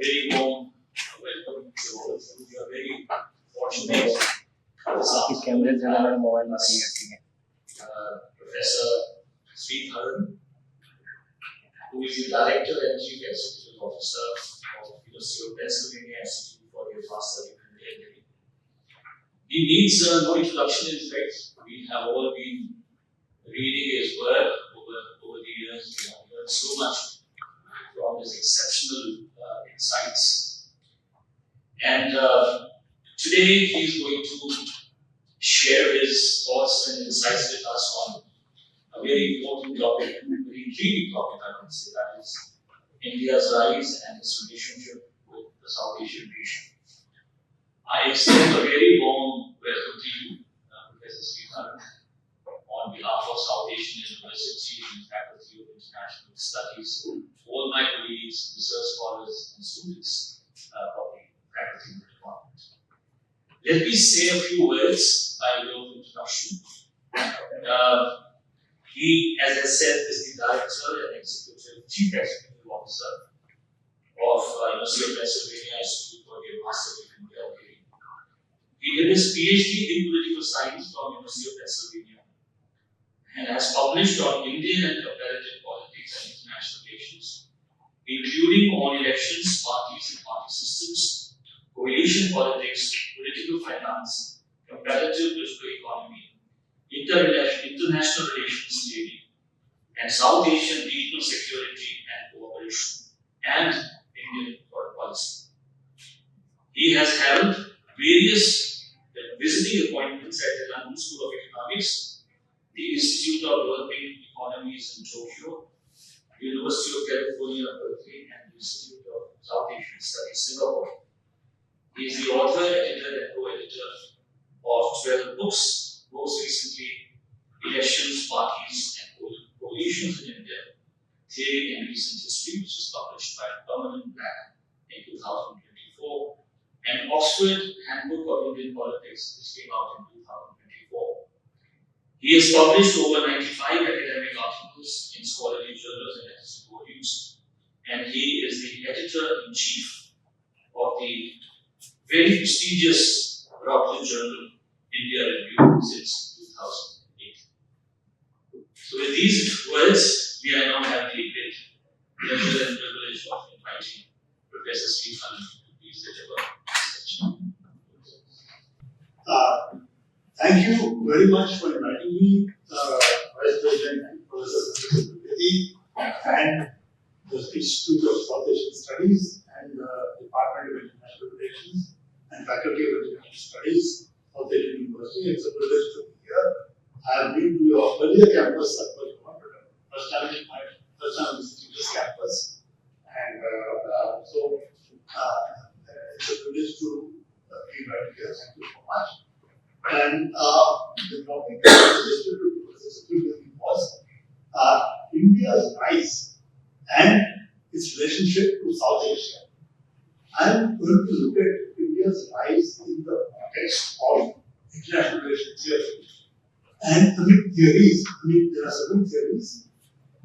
very warm welcome to all of you. We are very fortunate this afternoon Professor Sridharan, who is the Director and Chief Executive Officer of University of Pennsylvania Institute for the Advanced Study of India. He needs no introduction. In fact, we have all been reading his work over the years. We have learned so much from his exceptional insights. And today he is going to share his thoughts and insights with us on a very important topic, a very intriguing topic, I would say, that is India's rise and its relationship with the South Asian region. I extend a very warm welcome to you, Professor Sridharan, on behalf of South Asian University and Faculty of International Studies, all my colleagues, research scholars, and students of the faculty department. Let me say a few words by way of introduction. He, as I said, is the Director and Chief Executive Officer of University of Pennsylvania Institute for the Advanced Study of India. He did his PhD in political science from University of Pennsylvania and has published on Indian and comparative politics and international relations, including on elections, parties and party systems, coalition politics, political finance, comparative political economy, international relations theory, and South Asian regional security and cooperation, and Indian foreign policy. He has held various visiting appointments at the London School of Economics, the Institute of Developing Economies in Tokyo, the University of California, Berkeley, and the Institute of South Asian Studies, Singapore. He is the author, editor, and co-editor of 12 books, most recently Elections, Parties, and Coalitions in India, Theory and Recent History, which was published by Permanent Black in 2024, and Oxford Handbook of Indian Politics, which came out in 2024. He has published over 95 academic articles in scholarly journals and academic volumes, and he is the editor-in-chief of the very prestigious Routledge journal, India Review, since 2008. So with these words, we are now have the great pleasure and privilege of inviting Professor Sridharan to please deliver. Thank you very much for inviting me, Vice President Professor Chaturvedi, and the Institute of South Asian Studies and the Department of International Relations and Faculty of International Studies, South Asian University. It's a privilege to be here. I have been to your earlier campus at first time visiting this campus, and so it's a privilege to be right here. Thank you so much. And the topic that I suggested to Professor Chaturvedi was India's rise and its relationship to South Asia. I'm going to look at India's rise in the context of international relations theory. And theories, there are several theories.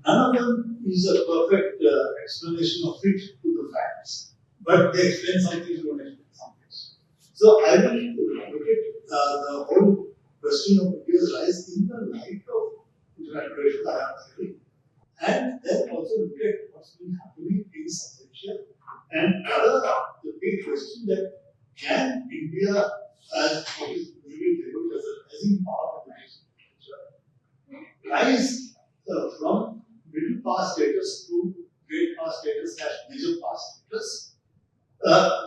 None of them is a perfect explanation of fit to the facts, but they explain something, they don't explain something. So I will look at the whole question of India's rise in the light of international relations theory, and then also look at what's been happening in South Asia, and rather the big question that can India, as what is usually labeled as a rising power in Asia, rise from middle power status to great power status / major power status,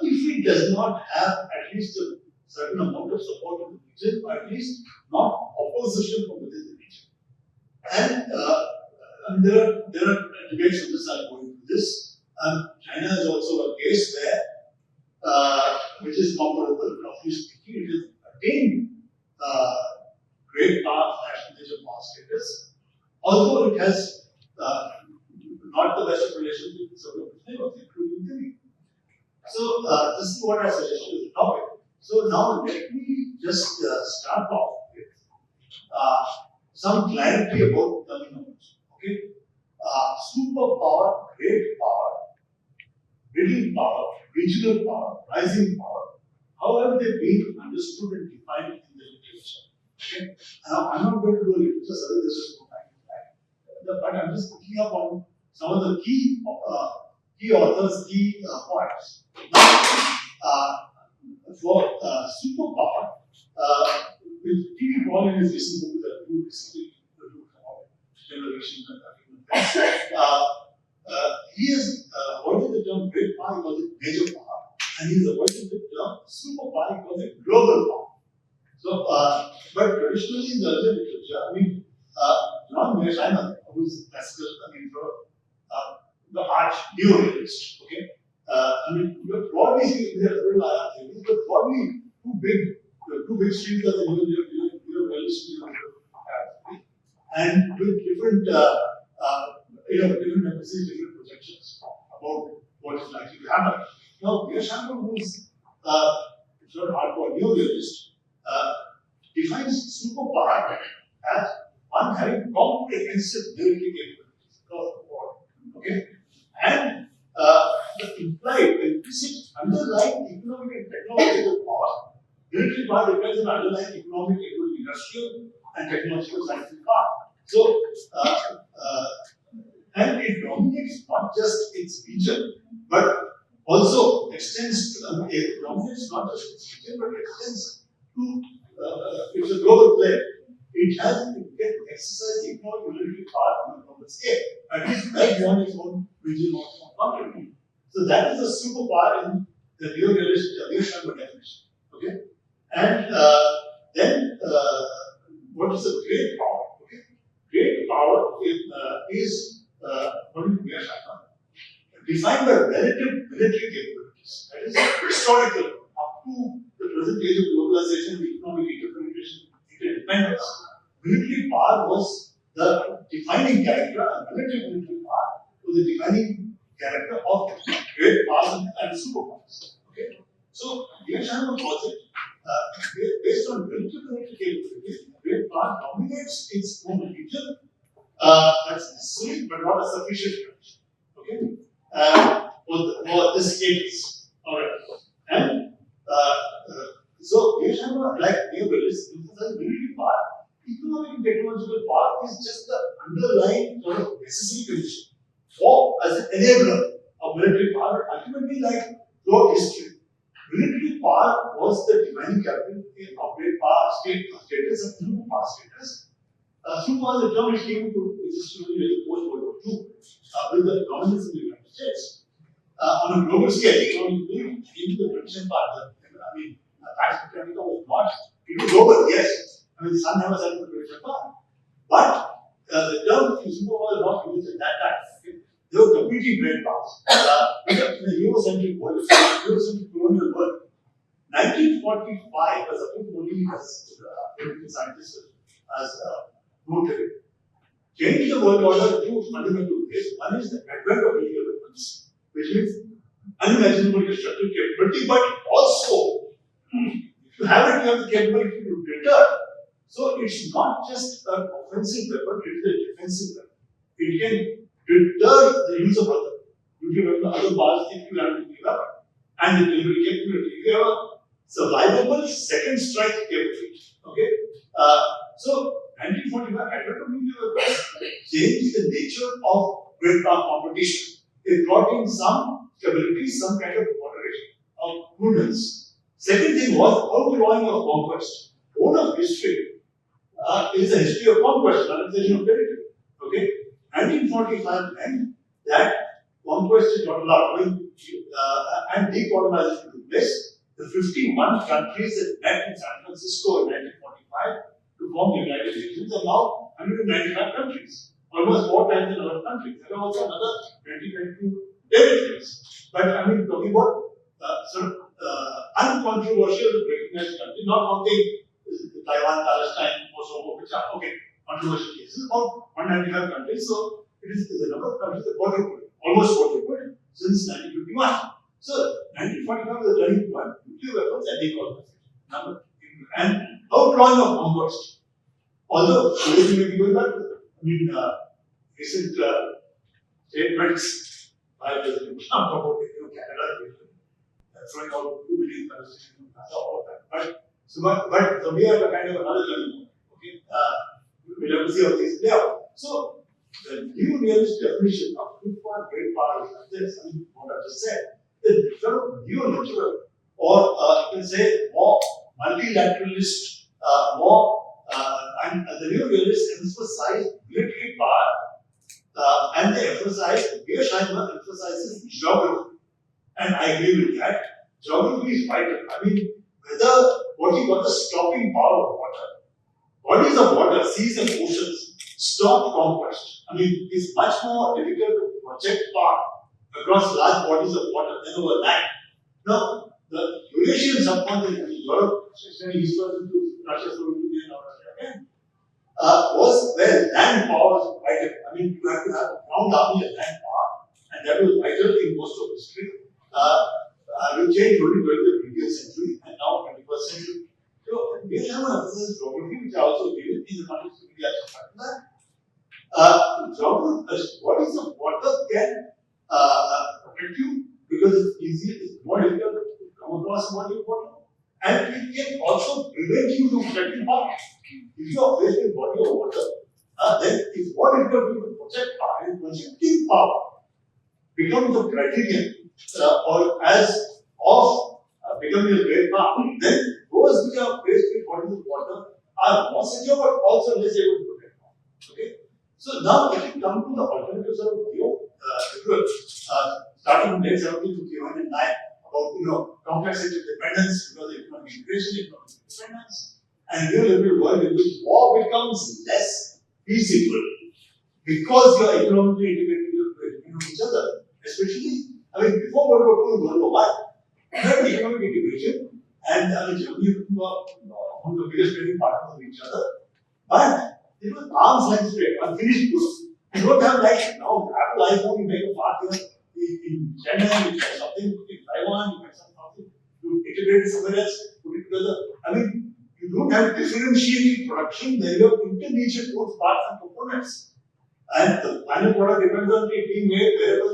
if it does not have at least a certain amount of support in the region, or at least not opposition from within the region. And there are debates on this. I'll go into this. China is also a case where, which is comparable, roughly speaking, it has attained great power / major power status, although it has not the best of relations with several neighbors, including Italy. So this is what I suggested as a topic. So now let me just start off with some clarity about terminology. Okay, superpower, great power middle power, regional power, rising power, however they've been understood and defined in the literature. Okay? Now, I'm not going to do a literature survey, there's just no time for that. But I'm just picking up on some of the key authors, key points. Now, for superpower, with T.V. Paul in his recent book that you recently about generations and he has avoided the term great power because it's major power, and he has avoided the term superpower because it's global power. So, but traditionally in the earlier literature, I mean, John Mearsheimer, who's classical, the arch neorealist, okay? I mean, broadly speaking, there are several theories, but broadly, two big streams are the neorealist, and with different, different emphasis, different projections about what is likely to happen. Now, Mearsheimer, who's sort of hardcore neorealist, defines superpower as one having comprehensive military capabilities across the board. Okay? And the implied, implicit, underlying economic and technological power, military power depends on underlying economic, industrial, and technological scientific power. So, and it dominates not just its region, but also extends to, it dominates not just its region, but extends to, it's a global player. It has to get to exercise the economic military power on a global scale, at least well beyond its own region or country. So that is a superpower in the neorealist Mearsheimer definition. Okay? And then what is a great power? Okay? Great power is according to Mearsheimer, defined by relative military capabilities. That is historical up to the present age of globalization and economic interdependence. Military power was the defining character, and relative military power was the defining character of great powers and superpowers. Okay? So, Mearsheimer calls it based on relative military capabilities, great power dominates its own region. That's necessary, but not a sufficient condition. Okay? For this case. Alright. And so Mearsheimer, like neorealists, emphasize military power. Economic and technological power is just the underlying sort of necessary condition for as an enabler of military power. Ultimately, like throughout history, military power was the defining character of great power status and superpower status. Superpower is a term which came into existence during post-World War II with the dominance of the United States. On a global scale, even the British Empire, I mean, Pax Britannica was not, it was global, yes. I mean, the sun never set the British Empire. But the term superpower was not used at that time. Okay? They were competing great powers. In the Eurocentric world, Eurocentric colonial world, 1945, as a book only as political scientists as noted, changed the world order in two fundamental ways. One is the advent of nuclear weapons, which means unimaginable destructive capability, but also, if you have it, you have the capability to deter. So it's not just an offensive weapon, it is a defensive weapon. It can deter the use of other nuclear weapons, other powers if you have a nuclear weapon. And the delivery capability. If you have a survivable second strike capability. Okay? So 1945 advent of nuclear weapons changed the nature of great power competition. It brought in some stability, some kind of moderation, of prudence. Second thing was outlawing of conquest. Whole of history is a history of conquest, annexation of territory. Okay? 1945 meant that conquest is not allowed. And decolonization took place. The 51 countries that met in San Francisco in 1945 to form the United Nations are now 195 countries, almost 4 times the number of countries. There are also another 22 territories. But I mean, talking about sort of uncontroversial recognized countries, not counting Taiwan, Palestine, Kosovo, which are controversial cases, about 195 countries. So it is the number of countries that quadrupled, almost quadrupled since 1951. So 1945 was a turning point, nuclear weapons and decolonization. And outlawing of conquest. Although, we may be going back to that. I mean, recent statements by President Trump about Canada throwing out 2 billion conversations, all of that. But we have a kind of another learning. Okay, we'll have to see how things play out. So the new realist definition of good power, great power is this. I mean, what I just said. The sort of neoliberal, or you can say more multilateralist, and the neoliberalists emphasize military power, and they emphasize, Georsheimer emphasizes geography. And I agree with that. Geography is vital. I mean, whether what you call the stopping power of water, bodies of water, seas and oceans, stop conquest. I mean, it's much more difficult to project power across large bodies of water than over land. Now, the Eurasian subcontinent, Europe, especially eastward to Russia, Soviet Union, or Russia, was where land power was vital. I mean, you have to have a ground army and land power, and that was vital in most of history. Will change only during the 20th century and now 21st century. So, we have an emphasis geography, which I also gave in the context of India. Geography, bodies of water can protect you because it's easier, it's more difficult to come across a body of water, and it can also prevent you from protecting power. If you are faced with a body of water, then it's more difficult for you to protect power, and projecting power becomes a criterion or as of becoming a great power. Then those which are faced with bodies of water are more secure but also less able to protect power. Okay? So now if you come to the alternatives of starting from late 17th to 2009 about complex interdependence because of economic integration, economic independence, and neoliberal world in which war becomes less feasible because you are economically integrated with each other. Especially, I mean, before World War II and World War I, you had economic integration, and I mean, Germany were one of the biggest trading partners of each other, but it was arm's length trade, unfinished goods. You don't have like now Apple iPhone, you make a part here in China, you make something in Taiwan, you make something, you integrate it somewhere else, put it together. I mean, you don't have differentiated production, there you have intermediate goods, parts and components. And the final product depends on it being made wherever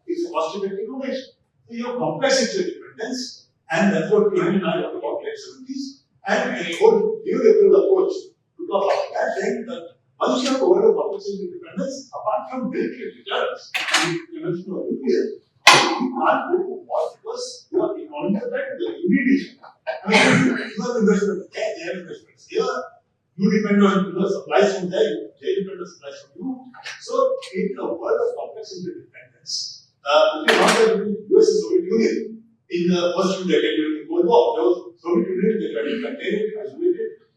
it's cost-effective innovation. So you have complex interdependence, and that's what we have in our about late 70s. And a whole neoliberal approach to talk about that, saying that once you have a world of complex interdependence, apart from military deterrence, you mentioned nuclear, you can't go to war because your economy is affected. You need each other. I mean, you have investments there, they have investments here. You depend on supplies from there, they depend on supplies from you. So, in a world of complex interdependence, which is not there between the US and Soviet Union in the first 2 decades during the Cold War, there was Soviet Union, they tried to contain it, isolate it,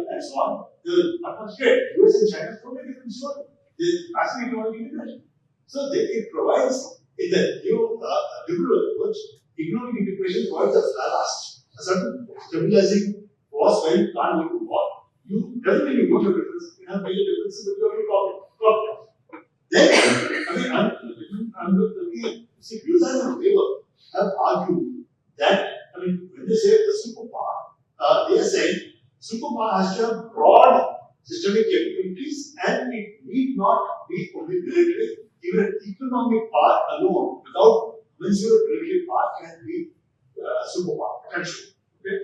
and so on. There was not much trade. US and China is totally different story. There's massive economic integration. So, it provides, in the new liberal approach, economic integration provides a ballast, a certain stabilizing force where you can't go to war. You doesn't really go to difference, you have major differences, but you have to talk. Then, I mean, I'm looking at, see, Busan and Weber have argued that, I mean, when they say the superpower, they are saying superpower has to have broad systemic capabilities and it need not be only military. Even an economic power alone, without commensurate military power, can be superpower, potentially. Okay?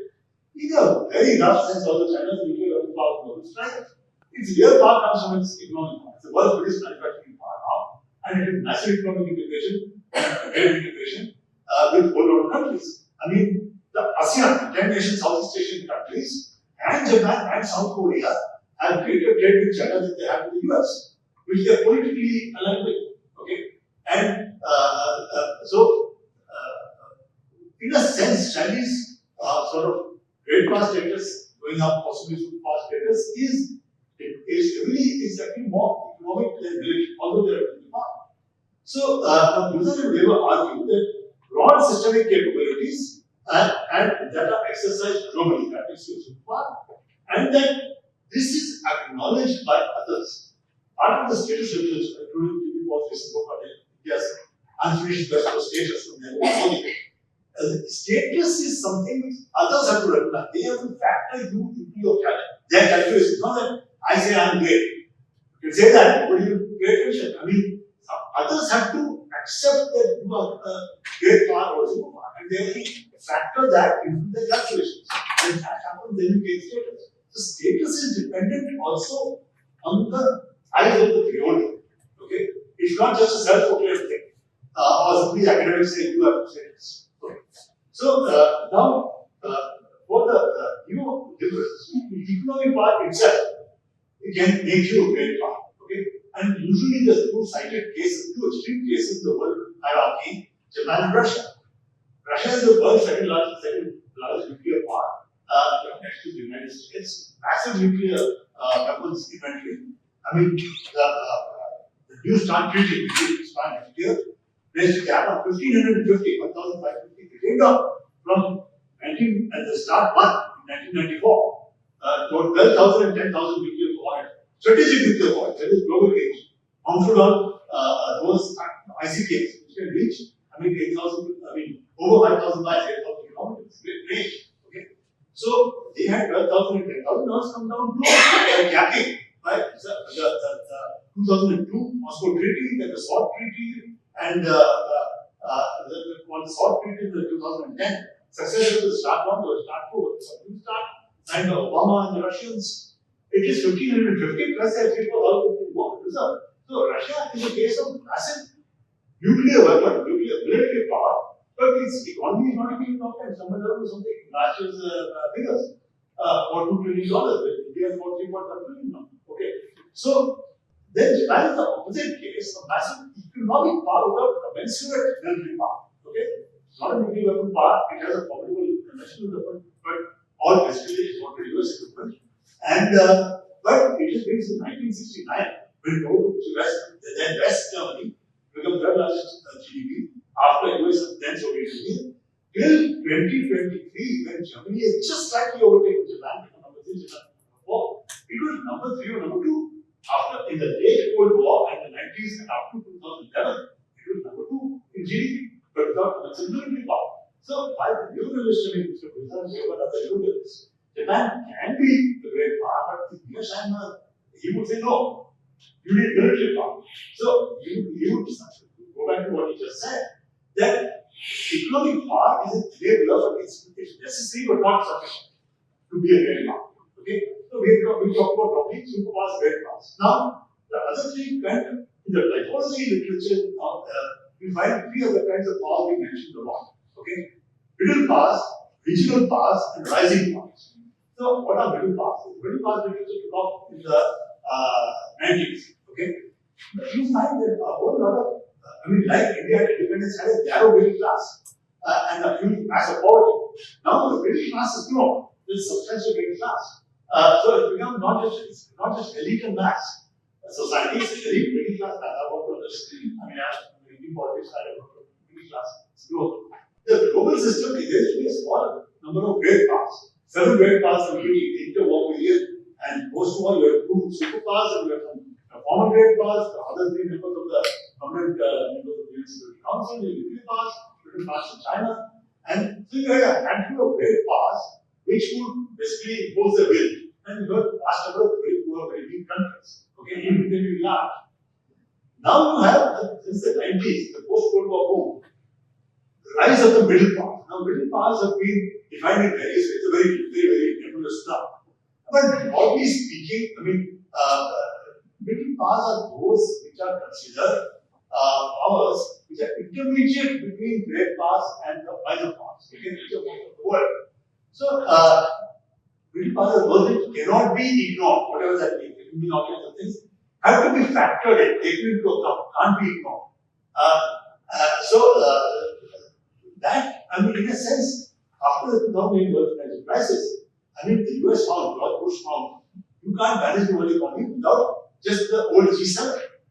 In a very rough sense, also China's nuclear power global strength. Its real power comes from its economic power. It's the world's biggest manufacturing power now, and it is massive economic integration, trade integration with whole lot of countries. I mean, the ASEAN, the 10 nation Southeast Asian countries, and Japan and South Korea have created trade with China that they have with the US, which they are politically aligned with. Okay, and in a sense, Chinese sort of great power status going up, possibly superpower status is actually more economic than military, although they are military power. So, Busan and Weber argue that broad systemic capabilities and that are exercised globally, that makes you superpower, and that this is acknowledged by others. Part of the status research, including TV was recent book on India's unfinished West Coast status from their own status is something which others have to recognize. They have to factor you into their calculation. Not that I say I'm great. You can say that, but you pay attention. I mean, others have to accept that you are a great power or superpower, and they have to factor that into their calculations. When that happens, then you gain status. So status is dependent also on the eyes of the beholder. Okay, it's not just a self-proclaimed thing, or simply academics say you have status. Okay. So now for the new difference, the economic part itself can make you a great power. Okay, and usually the two cited cases, two extreme cases in the world hierarchy: Japan and Russia. Russia is the world's second largest nuclear power, next to the United States. Massive nuclear weapons inventory. I mean, the New START Treaty, which will expire next year, placed a cap on 1,550, came down from at the start in 1994 to 12,000 and 10,000 nuclear power. Strategic nuclear power, that is global range. Mounted on those ICBMs, which can reach, I mean, 8,000, I mean, over 5,000 miles, 8,000 kilometers, great range. Okay, so they had 12,000 and 10,000. Now it's come down to capping, right? The 2002 Moscow Treaty, then the SALT Treaty, and the SALT Treaty in the 2010 successor to the START 1 or START 2, the START signed by Obama and the Russians. It is 1,550 plus they have 3,000 more reserve. So Russia is a case of massive nuclear weapon, nuclear military power, but its economy is not even important. Someone else something last year's figures for $2 trillion. India is about 3.1 trillion now. Okay, so then Japan is the opposite case, a massive economic power without commensurate military power. Okay, it's not a nuclear weapon power, it has a formidable conventional weapon, but all basically is not a US equipment. And but it has been since 1969 when then West Germany became third largest GDP after US and then Soviet Union till 2023 when Germany has just slightly overtaken Japan, number 3, Japan number 4. It was number 3 or number 2 after in the late Cold War and the 90s and up to 2011. It was number 2 in GDP, but without military power. So while the neoliberalists, I mean, Mr. Bhutan, one of the neoliberalists, Japan can be the great power, but yes, he would say no. You need military power. So you would go back to what he just said, that economic power is an enabler, but it's necessary but not sufficient to be a great power. Okay? So we talk about talking superpowers, great powers. Now, the other thing in the typology literature, we find 3 other kinds of powers we mentioned a lot. Okay? Middle powers, regional powers, and rising powers. So, what are middle powers? Middle powers literature took off in the 90s. Okay? You find that a whole lot of, like India at independence had a narrow middle class and a huge mass of poverty. Now the middle class has grown. There's substantial middle class. So it's become not just elite and mass. Society is elite, middle class, I'm in politics, middle class growth. The global system is actually a small number of great powers. 7 great powers from the interwar period, and most of all, you have 2 superpowers and you have some former great powers, the other 3 members of the permanent members of the UN Security Council, the nuclear powers, different parts of China, and so you had a handful of great powers which would basically impose their will, and you had a vast number of very poor, very weak countries, okay, even very large. Now you have, since the 90s, the post-World War boom, the rise of the middle powers. Now, middle powers have been defined in various ways, it's a very nebulous term. But broadly speaking, middle powers are those which are considered powers which are intermediate between great powers and the minor powers, which are most of the world. So, middle powers are those which cannot be ignored, whatever that means, it can be all kinds of things, have to be factored in, taken into account, can't be ignored. That, in a sense, after the 2008 world financial crisis, the US found, George Bush found, you can't manage the world economy without just the old G7.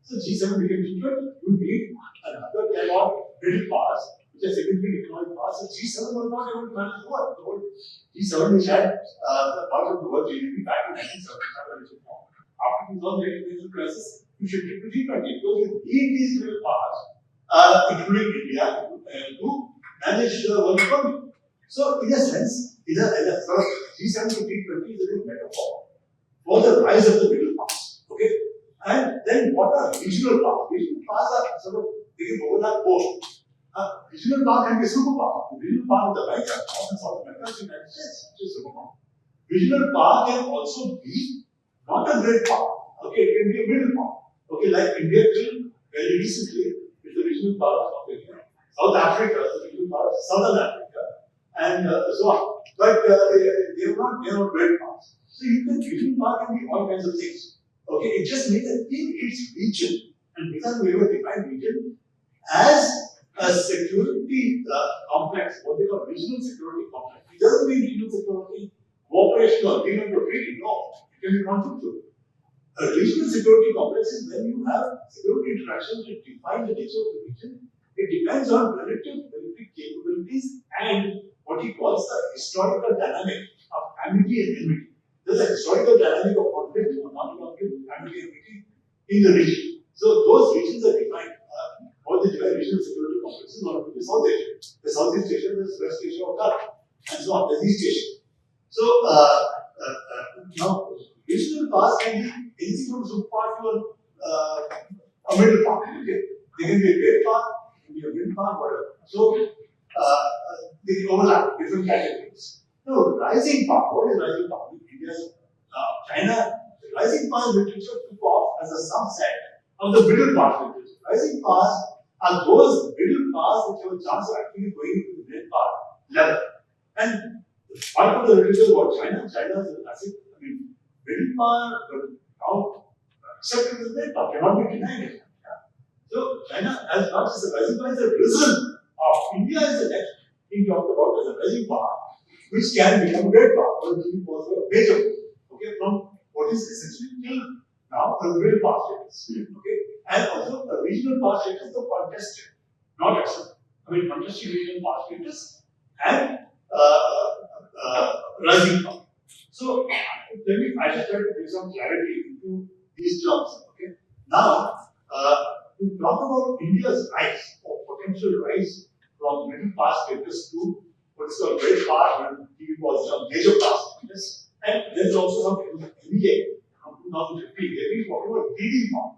So G7 became G20. You need another 10 odd middle powers, which are significant economic powers. So G7 was not able to manage the world. The whole G7 which had the part of the world GDP back in 1975 which was formed. After 2008 financial crisis, you shifted to G20 because you need these middle powers, including India, to manage the world economy. So, in a sense, G7 to G20 is a metaphor for the rise of the middle powers. Okay? And then what are regional powers? Regional powers are sort of they can overlap both. Regional power can be a superpower. The regional power of the America, North and South America, is the United States, which is superpower. Regional power can also be not a great power. Okay, it can be a middle power. Okay, like India till very recently is the regional power of India. South Africa is the regional power of Southern Africa, and so on. But they are not great powers. So regional power can be all kinds of things. Okay, it just means that in its region, and because we have defined region as a security complex, what they call regional security complex. It doesn't mean regional security cooperation or agreement or treaty. No, it can be conflictual. A regional security complex is when you have security interactions that define the nature of the region. It depends on relative capabilities and what he calls the historical dynamic of amity and enmity. There's a historical dynamic of conflict or non-conflict, amity and enmity in the region. So those regions are defined. All the different regional security complexes, one of which is South Asia. The Southeast Asia, there's West Asia or Gulf, and so on. There's East Asia. So now regional powers can be anything from superpower to a middle power. Okay, they can be a great power, can be a middle power, whatever. So they can overlap different categories. Now, rising power. What is rising power? India, China, the rising power literature took off as a subset of the middle power literature. Rising powers are those middle powers which have a chance of actually going into the middle power level. And part of the literature about China is a classic, middle power, but now accepted as middle power, cannot be denied. So China has not just a rising power, it's a risen of India is the next thing talked about as a rising power, which can become a great power, or a major power. Okay, from what is essentially till now a middle power status. Okay, and also a regional power status of contested, not accepted. Contested regional power status and rising power. So I just try to bring some clarity into these terms. Okay, now to talk about India's rise or potential rise from middle power status to what is called great power, when he was some major power status, and there's also some MEA from 2015. They've been talking about leading power.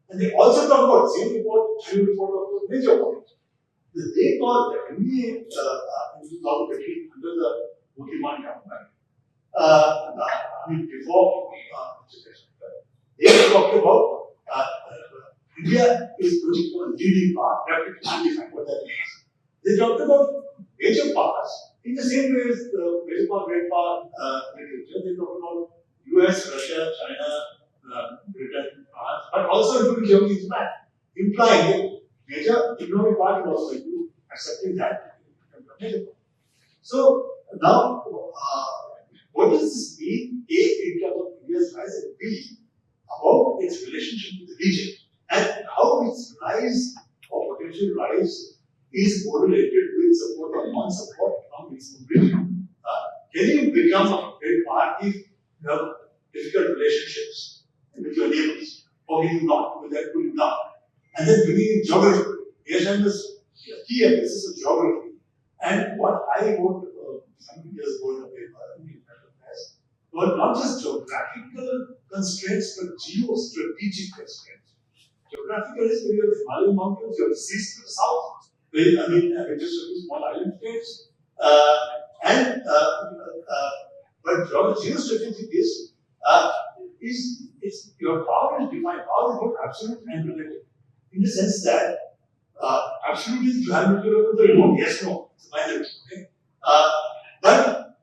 And they also talk about same report of major power. They call the MEA in 2015 under the Modi-Man government. Before they talked about India is going to a leading power. They have to define what that means. They talked about major powers in the same way as the major power, great power literature. They talked about US, Russia, China, Britain, France, but also including Germany and Japan, implying that major economic power is also into accepting that major power. So now, what does this mean? A, in terms of India's rise, and B, about its relationship to the region, and how its rise or potential rise is correlated with support or non-support from its region. Can you become a great power if you have difficult relationships with your neighbors? Or can you not? Will that will not? And then bringing in geography. Yes, and this key emphasis of geography. And what I wrote some years ago in a paper, were not just geographical constraints, but geostrategic constraints. Geographical is where you have the Himalayan mountains, you have the seas to the south, where just a few small island states. But geostrategic is your power is defined. Power is both absolute and relative. In the sense that absolute is you have nuclear weapons or no, yes, no, it's binary. Okay? But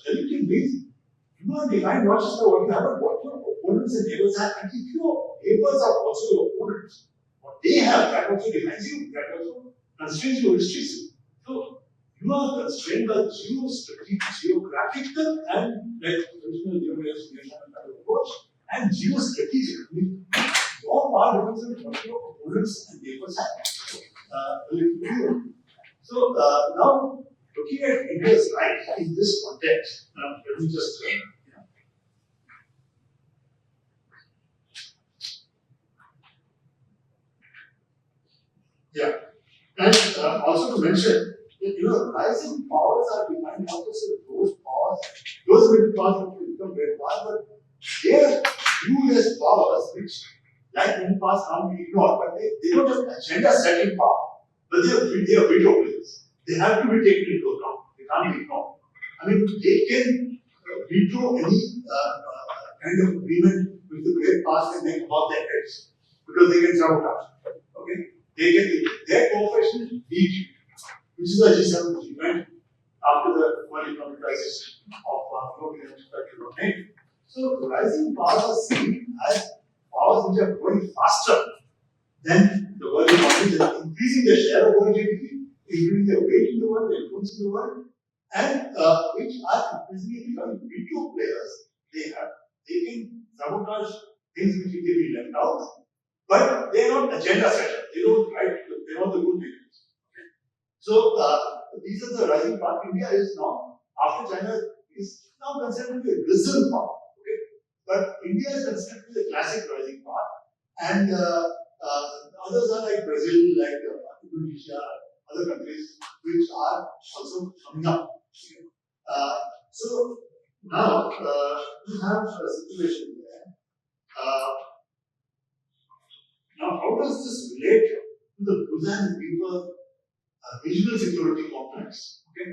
relative means you are defined not just by what you have, but what your opponents and neighbors have. And if your neighbors are also your opponents, what they have, that also defines you, that also constrains you, restricts you. So you are constrained by geographical and traditional geographical approach and geostrategic. Your power depends on what your opponents and neighbors have. So now, looking at India's rise in this context, let me just and also to mention that rising powers are defined not just as those powers, those middle powers that become great powers, but they are viewed as powers which like many powers can't be ignored, but they don't have an agenda setting power. But they are veto players. They have to be taken into account. They can't be ignored. I mean, they can veto any kind of agreement which the great powers can make above their heads because they can sabotage. Okay, they can their cooperation lead, which is the G7 agreement after the world economic crisis of global infrastructure domain. So rising powers are seen as powers which are growing faster than the world economy. They are increasing their share of world GDP, increasing their weight in the world, their influence in the world, and which are increasingly becoming veto players. They can sabotage things which will be left out, but they are not agenda setters. They don't write. They're not the good leaders. So these are the rising power. India is now, after China, is now considered to be a risen power. Okay? But India is considered to be the classic rising power. And others are like Brazil, like Indonesia, other countries which are also coming up. Okay? So now we have a situation there. Now, how does this relate to the Busan people regional security complex? Okay,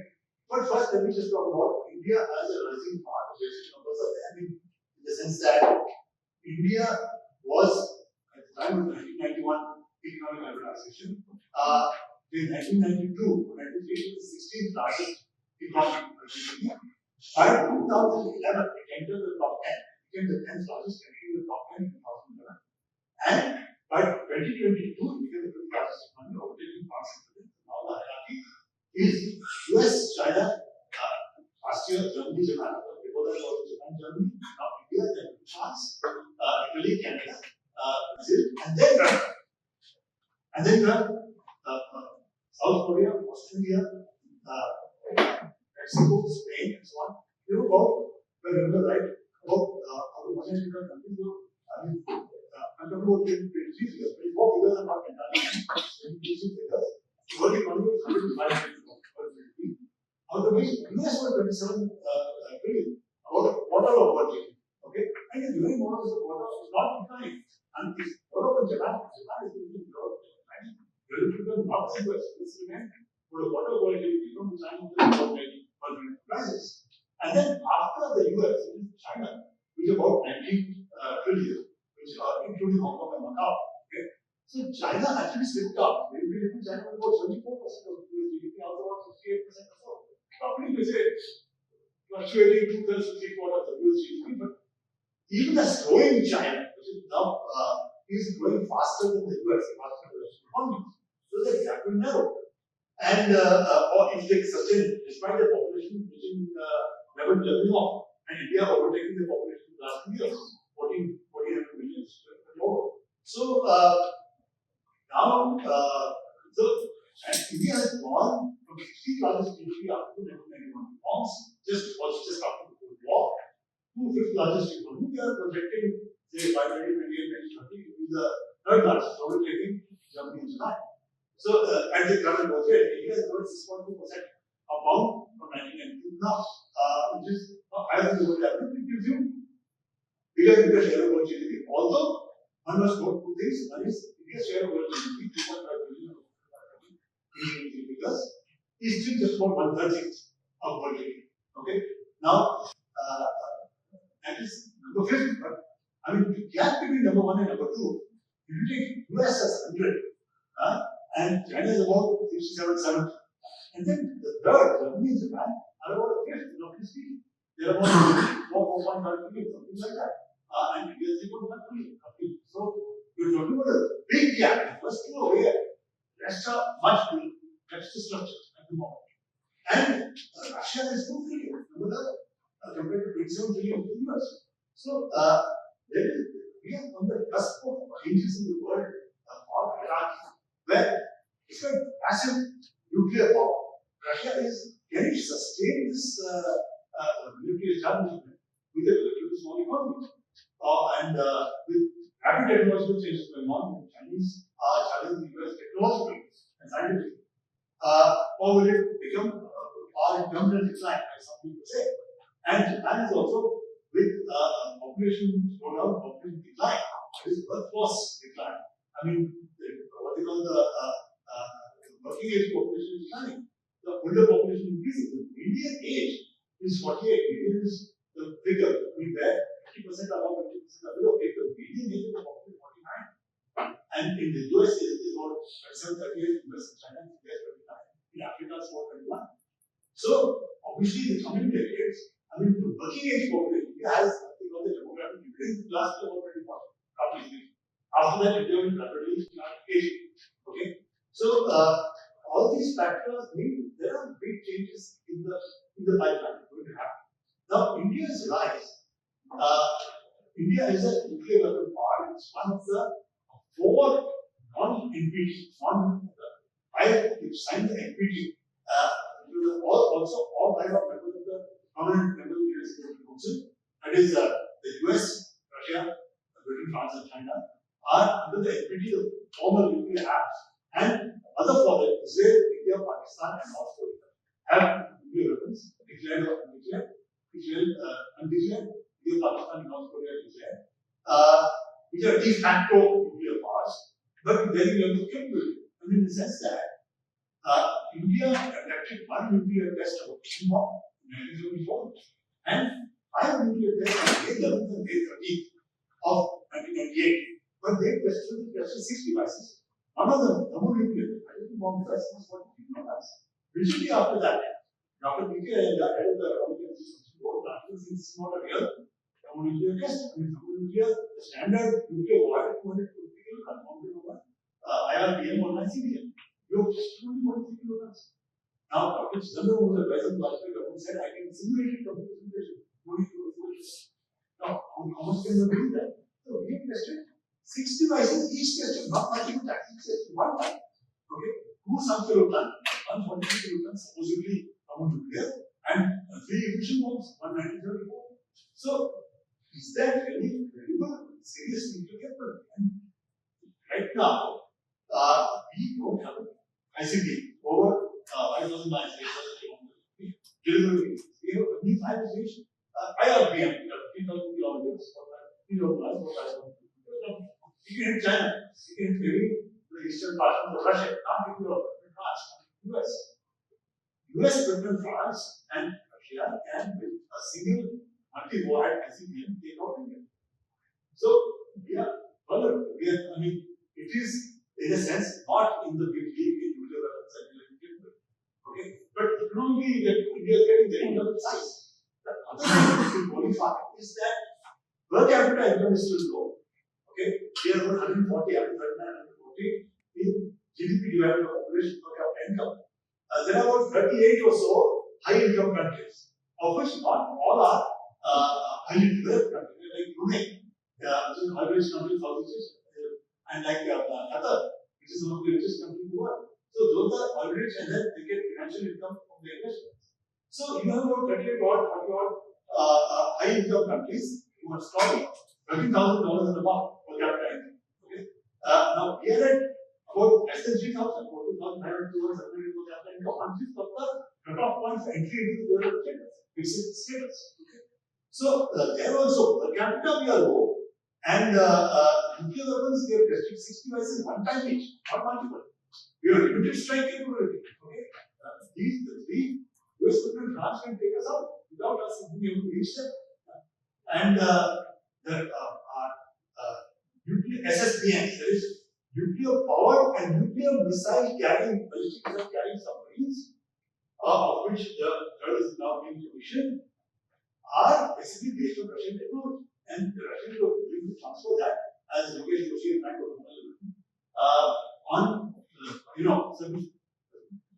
but first let me just talk about India as a rising power. Basic numbers are there in the sense that India was at the time of the 1991 economic liberalization. In 1992, 1993 it was the 16th largest economic activity. By 2011, it entered the top 10. It became the 10th largest country in the top 10 in 2011. And by 2022, it became the 5th largest economy, overtaking France and Britain. Now the hierarchy is US, China, last year Germany, Japan, before that was Japan, Germany, now India, then France, Italy, Canada, Brazil, and then Russia. And then South Korea, Australia, Mexico, Spain, and so on. You know about, if I remember right, about out of 100 countries, I mean, I'm talking about 23 figures, 24 figures are not entirely 23 figures. World economy is 105 billion. Out of which US was 27 billion, about a quarter of world GDP. Okay, and the very model is a quarter is not declining. And this Europe and Japan is in Europe, right? Relatively not the US, it's remained for a quarter of world GDP from the time of the world crisis. And then after the US, it is China, which is about 19 trillion, which are including Hong Kong and Macau. Okay, so China actually slipped up. Maybe China was about 74% of US GDP, also about 68% or so. Roughly, we say fluctuating 2/3 to 3/4 of the US GDP, but even the growing China, which is now is growing faster than the US, faster than the Western economy. So the gap will narrow. And or if they sustain, despite the population reaching level leveling off, and India overtaking the population in the last 2 years, 14 million over. So now, and India has gone from 60th largest GDP after the 1991 reforms, just after the Cold War, to 5th largest economy. They are projecting, say, by 2028, 2030 to be the 3rd largest, overtaking Germany and Japan. So, at the current growth rate, India has grown 6.2% above from 1992 now, which is higher than the world average. It gives you bigger share of world GDP. Although, one must note two things. One is India's share of world GDP, 2.5 billion figures, is still just about 1/30 of world GDP. Okay? Now, that is number 5. But I mean, the gap between number 1 and number 2, if you take US as 100, and China is about 67, 70. And then the third, Germany and Japan, are about a 5th, roughly speaking. They're about 4.5 billion, something like that. And India is 3.1 billion. So, you're talking about a big gap. First two are aware. Rest are much bigger. That's the structure at the moment. And Russia is 2 billion, compared to 27 billion in the US. So, we are on the cusp of changes in the world or hierarchy, where it's a massive nuclear power. Russia can it sustain this nuclear establishment with a relatively small economy? And with rapid technological changes going on, the Chinese are challenging the US technologically and scientifically. Or will it become a permanent decline, as some people say? And Japan is also with population slowdown, population decline, It is workforce decline. I mean, what they call the working age population is declining. The older population increasing. The median age is 48. Median is the figure. We bear 50% above, 50% below. The median age of the population is 49. And in the US, it is about 37, 38. In US and China, it is 39. In Africa, it's about 21. So, obviously, the coming decades, I mean, the working age population has something called the demographic decrease last year about 24, roughly speaking. After that, India will rapidly start aging. Okay? So, all these factors mean there are big changes in the pipeline going to happen. Now, India's rise, India is a nuclear weapon power. It's one of the 4 non-NPT, I signed the NPT. Also, all 5 are members of the permanent members of the UN Security Council. That is the US, Russia, Britain, France, and China are under the NPT, the former nuclear apps, and other 4, Israel, India, Pakistan, and North Korea, have nuclear weapons, declared or undeclared. Israel undeclared, India, Pakistan, and North Korea declared, which are de facto nuclear powers, but very little capability. I mean, in the sense that India conducted 1 nuclear test of in 1974, and 5 nuclear tests on May 11th and May 13th of 1998. But they tested 6 devices. One of them, thermonuclear, bomb test was what we know as. Recently, after that, Dr. B.K. and the head of the Atomic Energy System Board, this is not a real thermonuclear test. I mean, thermonuclear, the standard nuclear warhead, 250 kilograms, IRBM or ICBM. You have just 240 kilograms. Now, Dr. Sanjay was a present who said, I can simulate it from the simulation. Now, how much can you do that? So, we have tested 6 devices, each tested not multiple times, tested 1 time. Okay, 2 sub-kiloton, 140 kiloton, supposedly thermonuclear, and 3 emission bombs, 1934. So, is that really credible? Serious nuclear weapon? And right now, we don't have an ICBM over 5,000 miles, 8,000 kilometers. Delivery. We have a new fire station. IRBM, 3,000 kilometers, 3,000 miles, 4,000 kilometers. You can hit China, you can hit maybe the eastern part of Russia, not in Europe, but France, US. US, Britain, France, and Russia can with a single multi-warhead ICBM take out India. So, we are vulnerable. I mean, it is, in a sense, not in the big league in nuclear weapons and nuclear. Okay? But economically, India is getting there in terms of size. The other thing to qualify is that per capita income is still low. Okay? We are about 140, 139, 140 in GDP divided by population per capita income. There are about 38 or so high income countries, of which not all are highly developed countries, like Brunei, which is an oil-rich country in Southeast Asia, and like Qatar, which is one of the richest countries in the world. So those are oil-rich, and then they get financial income from the investments. So you have about 38 or 40 odd high income countries who are strong, $13,000 in a month per capita income. Okay? Now we are at about less than 3,000, about 2,500 per capita income, one-fifth of the cutoff point for entry into the developed status. Okay? So there also per capita we are low, and nuclear weapons we have tested 6 devices 1 time each, not multiple. We have limited strike capability. Okay? These 3 US, Britain, France can take us out without us being able to reach them. And nuclear SSBMs, that is nuclear powered and nuclear missile carrying ballistic missile carrying submarines, of which the third is now being commissioned, are basically based on Russian technology. And the Russians were willing to transfer that, as Yogesh Joshi and Frank on some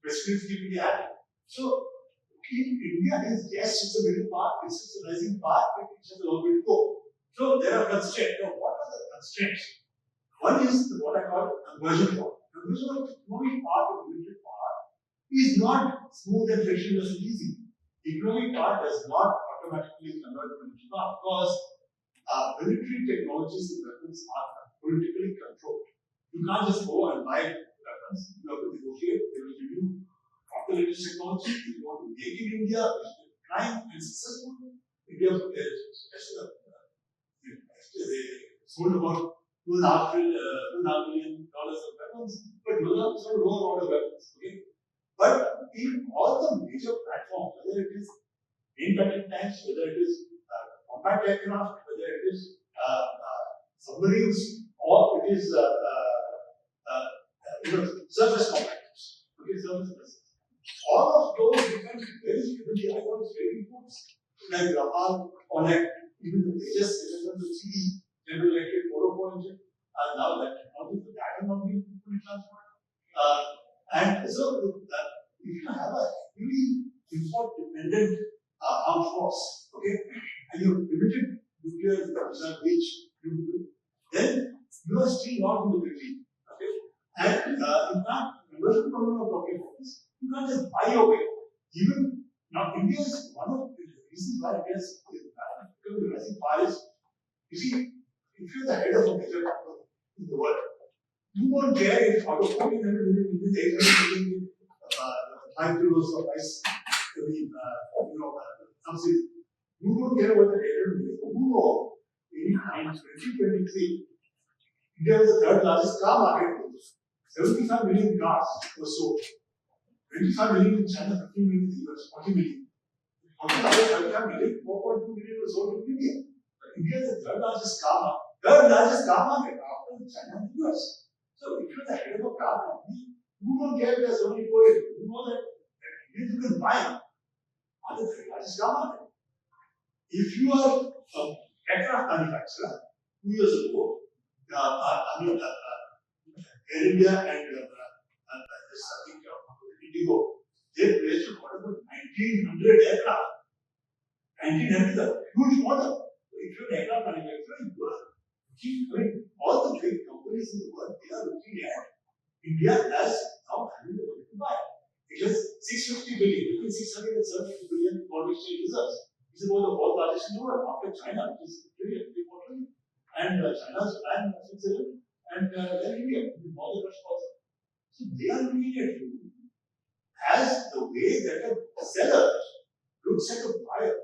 specifically added. So India is yes, it's a middle part, it's a rising part, but it has a long way to go. So there are constraints. Now, what are the constraints? One is what I call conversion part. Conversion of economic part of military part is not smooth and frictionless and easy. Economic part does not automatically convert to military part because military technologies and weapons are politically controlled. You can't just go and buy weapons. You have to negotiate. They will give you the latest technology. If you want to make in India, which is trying and successful, India sold about $2.5 million of weapons, but those are sort of lower order weapons. Okay, but in all the major platforms, whether it is main battle tanks, whether it is combat aircraft, whether it is submarines, or it is surface combat, okay, surface vessels. All of those depend very heavily on training force, like Rafale or like even the latest CE, general electric motor engine, now that technology for that has not been fully transformed. And so, if you have a really import dependent armed force, okay, and you have limited nuclear reach, then you are still not in the big league, okay. And in fact, another problem of talking about this, you can't just buy your way. Even now, India is one of the reasons why India is rising far is, you see, if you're the head of a major company in the world, you won't care if out of 1,400 million Indians, 800 million 5 kilos of rice, subsidy. You won't care about the 800 million. You know, in 2023, India was the third largest car market. 75 million cars were sold. 25 million in China, 15 million in the US, 40 million. Out of the 35 million, 4.2 million were sold in India. But India is the third largest car market after China and the US. So if you're the head of a car company, you don't care if there's so many poor people. You know that Indians you can buy are the third largest car market. If you are an aircraft manufacturer, 2 years ago, Air India and Indigo, they placed an order for 1,900 aircraft. 1,900 is a huge order. So if you're an aircraft manufacturer, you are looking, all the big companies in the world, they are looking at India as now having the ability to buy. It has 650 billion, between 670 billion foreign exchange reserves. This is one of the fourth largest in the world after China, which is really a big country, and China's Japan, Switzerland, and then India, all the rest also. So they are looking at you as the way that a seller looks at a buyer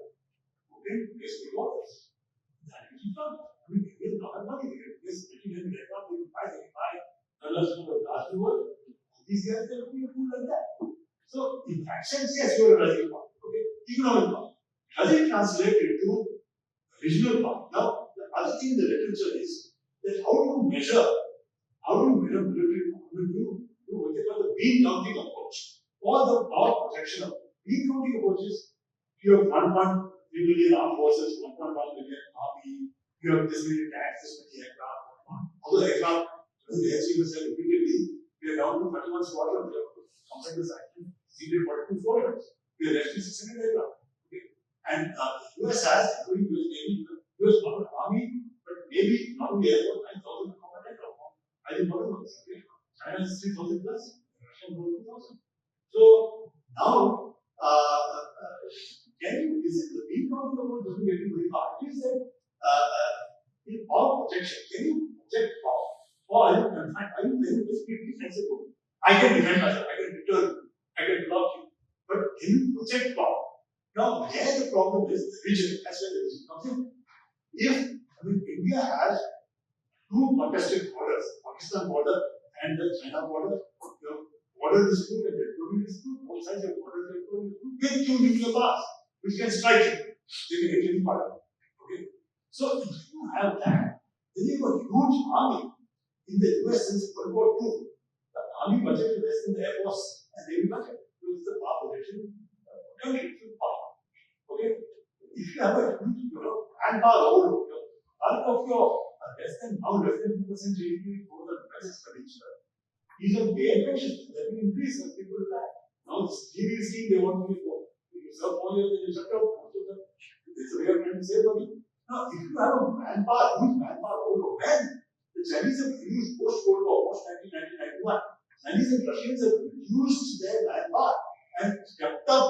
who can place the orders. That is done. I mean, they will not have money. They can place 1,900 aircraft, they can buy dollars from the last world. These guys are looking at you like that. So, in that sense, yes, you are a rising power. Okay, economic power. Does it translate into regional power? Now, the other thing in the literature is that how do you measure military power? You do what they call the bean counting approach or the power projection approach. Bean counting approach is you have 1.3 million armed forces, 1.1 million army, you have this many tanks, this many aircraft. Although aircraft doesn't achieve itself immediately, we are down to 31 squadrons. Outside the section, seated 42 squadrons. We are left with 600 aircraft. Okay. And the US has, including US Navy, US not an army, but maybe not only air force, 9,000 combat aircraft. I think more than this. Okay. China is 3,000 plus, Russia is more than 2,000. So now, is it the bean counting approach doesn't get you very far? It is that in power projection, can you project power? Or are you confined? Are you very defensive? I can defend myself, I can deter you, I can block you. But can you project power? Now, where the problem is, the region, that's where the region comes in. India has two contested borders, Pakistan border and the China border. The border dispute and the territorial dispute, both sides of border territorial dispute, with two nuclear powers, which can strike you. They can hit any part of it. Okay? So, if you have that, then you have a huge army in the US since World War II. The army budget is less than the Air Force and Navy budget. So, it's the power projection power. Okay? If you have a huge manpower overload, bulk of your less than 2% GDP for the defense expenditure is on pay and pensions. That will increase as people die. Now, this GDP scheme they want to be for. If you serve 4 years, then you shut down. So, it's a way of trying to save money. Now, if you have a huge manpower overload, when the Chinese have used post-Cold War, post-1991, Chinese and Russians have used their manpower and kept up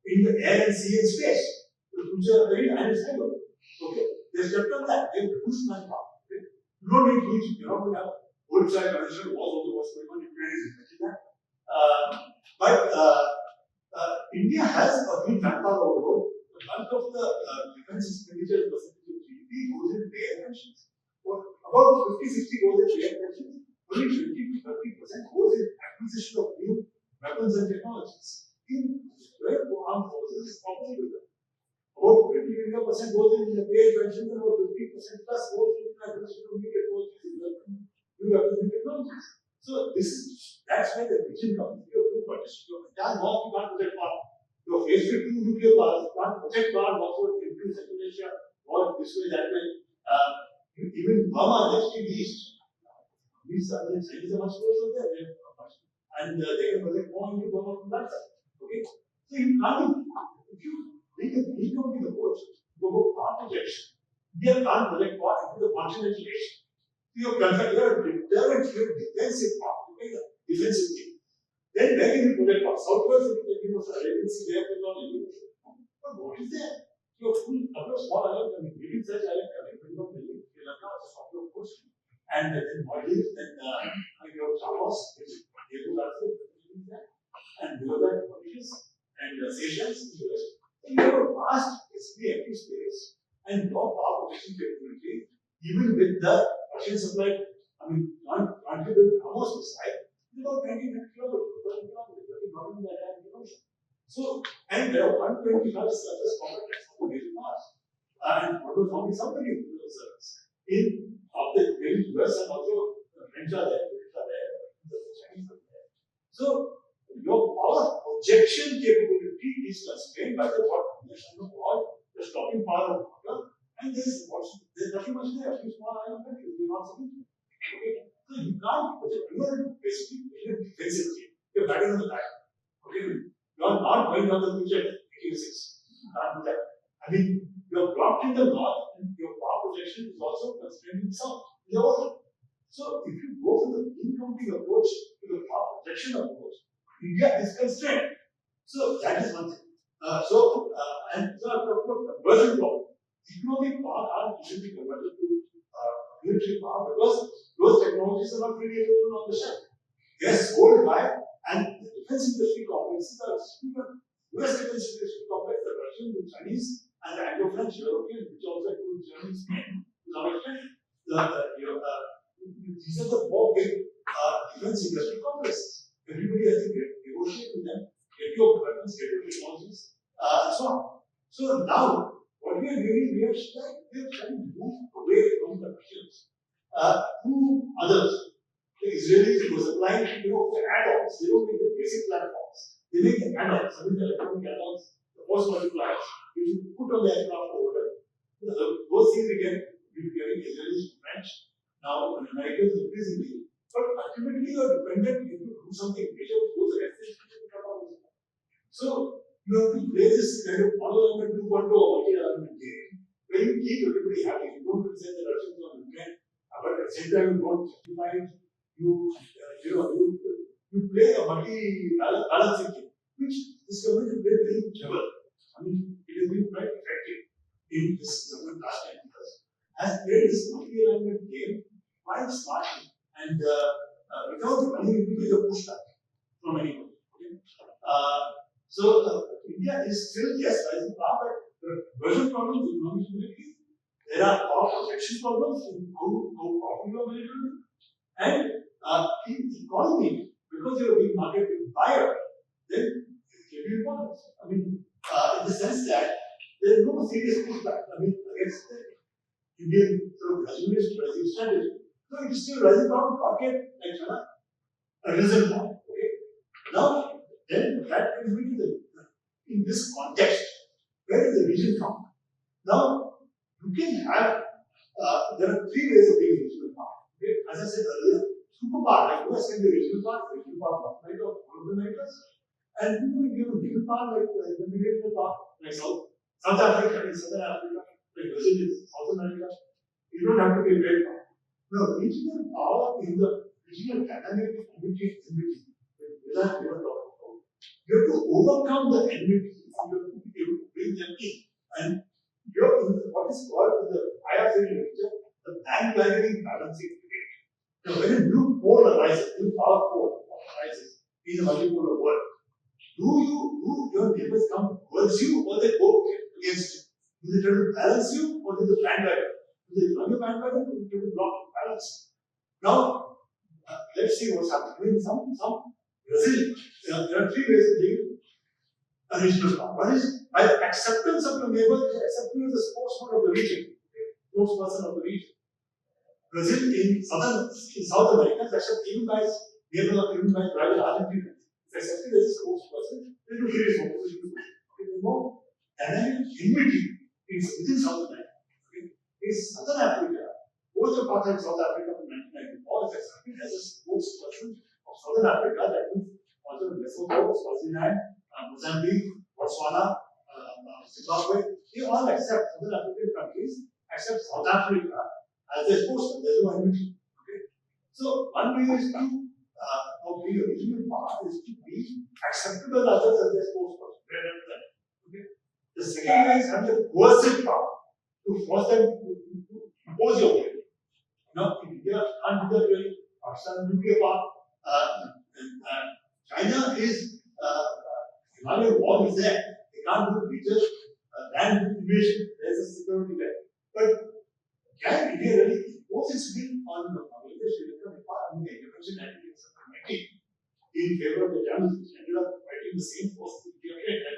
in the air and sea and space. The future very unstable. Okay, they've kept up that. They've reduced manpower. Okay? You don't need huge. You're not going to have both sides conventional wars all the wars going on. Ukraine is imagine that. But India has a huge manpower overload. The bulk of the defense expenditure percentage of GDP goes in pay and pensions. About 50-60 goes of new weapons and technologies. In where armed forces is opposite to that. About 20% goes in the pay pensions and about 50% plus goes in acquisition of new technologies, new weapons and technologies. So that's where the vision comes. You have two parties. Your entire north you can't protect one. Your faced with two nuclear powers, you can't protect one also into Central Asia or this way, that way. Even Burma next to the east. These are the Chinese are much closer there. And they can protect more into Burma from that side. Okay? So you can't, if you make a economic approach, you go far projection. India can't project far into the continental Asia. You are deterrent, you have defensive part, you make a defensive thing. Then where can you project far? Southwards, you know, Arabian Sea, there is not any. But what is there? You have full couple of small islands coming, maybe such island coming, but you don't believe Sri Lanka as a soft of course. And then Maldives, then you have Chamos, which is and below that Mauritius and Seychelles in the west. So you have a vast empty space and no power protection capability, even with the Russian supply, contributed almost beside, it's about 20 kilometers, not even that ocean. So, and there are 125 surface combatants on the Mars. And what was only somebody who was surface. In of the US and also the French are there, British are there, the Chinese are there. So your power projection capability is constrained by the thought projection of all the stopping power of water, and there's nothing much there. Few small island countries, we're not sufficient. Okay, so you can't project. You are basically in a defensive game. You're batting on the back. Okay, you are not going on the future 86. You can't do that. I mean, you're blocked in the north, and your power projection is also constrained in the south, in the ocean. So if you go for the in-counting approach to the power projection approach, India is constrained. So that is one thing. And so I'm talking about conversion problem. Economic power are usually converted to military power because those technologies are not really available on the shelf. They are sold by, and the defense industry complexes are distributed. US defense industry complex, the Russian, the Chinese, and the Anglo-French, European, which also includes Germany, Spain, to some extent. These are the four big defense industry complexes. Everybody has to negotiate with them, get your weapons, get your technologies, and so on. So now, what we are doing, we are trying to move away from the Russians to others. The Israelis who are supplying, the add-ons. They don't make the basic platforms. They make the add-ons. I mean, the electronic add-ons, the force multipliers, which you put on the aircraft over there. Those things we get, we're getting Israelis, French, now Americans increasingly. But ultimately, you are dependent if you do something major which goes against it. So, you have to play this kind of mono-element 2.0 or multi-element game where you keep everybody happy. You don't present the Russians on the trend, but at the same time, you don't justify it. You play a multi-balancing game, which this government has played very clever. I mean, it has been quite effective in this government last 10 years. Has played this multi-element game quite smartly and without running into the pushback from anyone. Okay? India is still, yes, rising power, but the version problems, economic stability, there are power protection problems in how powerful you are militarily, and in economy, because you're a big market buyer, then it can be important. I mean, in the sense that there is no serious pushback. I mean, against the Indian sort of nationalist rising strategy. So it is still rising down market like China, a reason for. Okay. Now, then that brings me to in this context, where does the region come? Now, you can have, there are three ways of being a regional power. Okay? As I said earlier, superpower, like US can be a regional power, North America, all of the Americas, and you have a regional power like the regional power, like South Africa, Southern Africa, like Brazil is South America. You don't have to be a great power. No, regional power is the regional dynamic enmity. Without never talking about. You have to overcome the enmity. You have to be able to bring them in. And you're in what is called in the higher field literature, the bandwagoning balancing debate. Now, when a new pole arises, new power pole arises in a multipolar world, do your neighbors come towards you or they go against you? Do they try to balance you or do they bandwagon? Do they run your bandwagon or do they try to block balance? Now, let's see what's happening. I mean, some Brazil, there are three ways of being a regional power. One is by the acceptance of your neighbor, they accept you as a spokesman of the region, spokesperson of the region. Brazil in South America is accepted even by neighbors or even by private Argentina. It's accepted as a spokesperson. They do very spokesperson. Okay, there's no dynamic enmity within South America. Okay, in Southern Africa, both the apartheid South Africa from 1994 is accepted as a spokesperson of Southern Africa, that means also Lesotho, Swaziland, Mozambique, Botswana, Zimbabwe. They all accept Southern African countries, except South Africa as a spokesman. There's no enmity. Okay, so one way is to be a regional power is to be acceptable others as their spokesperson. Okay. The second way is having a coercive power to force them to impose your will. Now, in India, can't do that really. Pakistan nuclear power. China is Himalayan wall is there. They can't do major land invasion. There's a security there. But can India really impose its will on Bangladesh, Sri Lanka, Nepal? I mean, the independence in 1919 in favor of the Tamils, which ended up fighting the same force that India had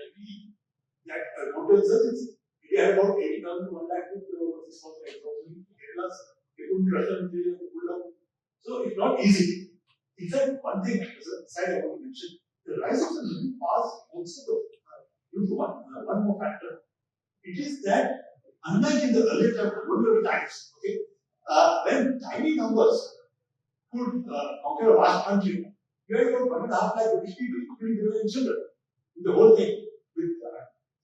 that counterinsurgency. India had about 80,000 to 1 lakh troops, there were 6,000 guerrillas. They couldn't rush them, they pulled up. So it's not easy. In fact, one thing, as a side I want to mention, the rise of the middle class also due to one more factor. It is that, unlike in the earlier colonial times, okay, when tiny numbers could conquer a vast country, you had about 1.5 lakh British people, including women and children, in the whole thing, with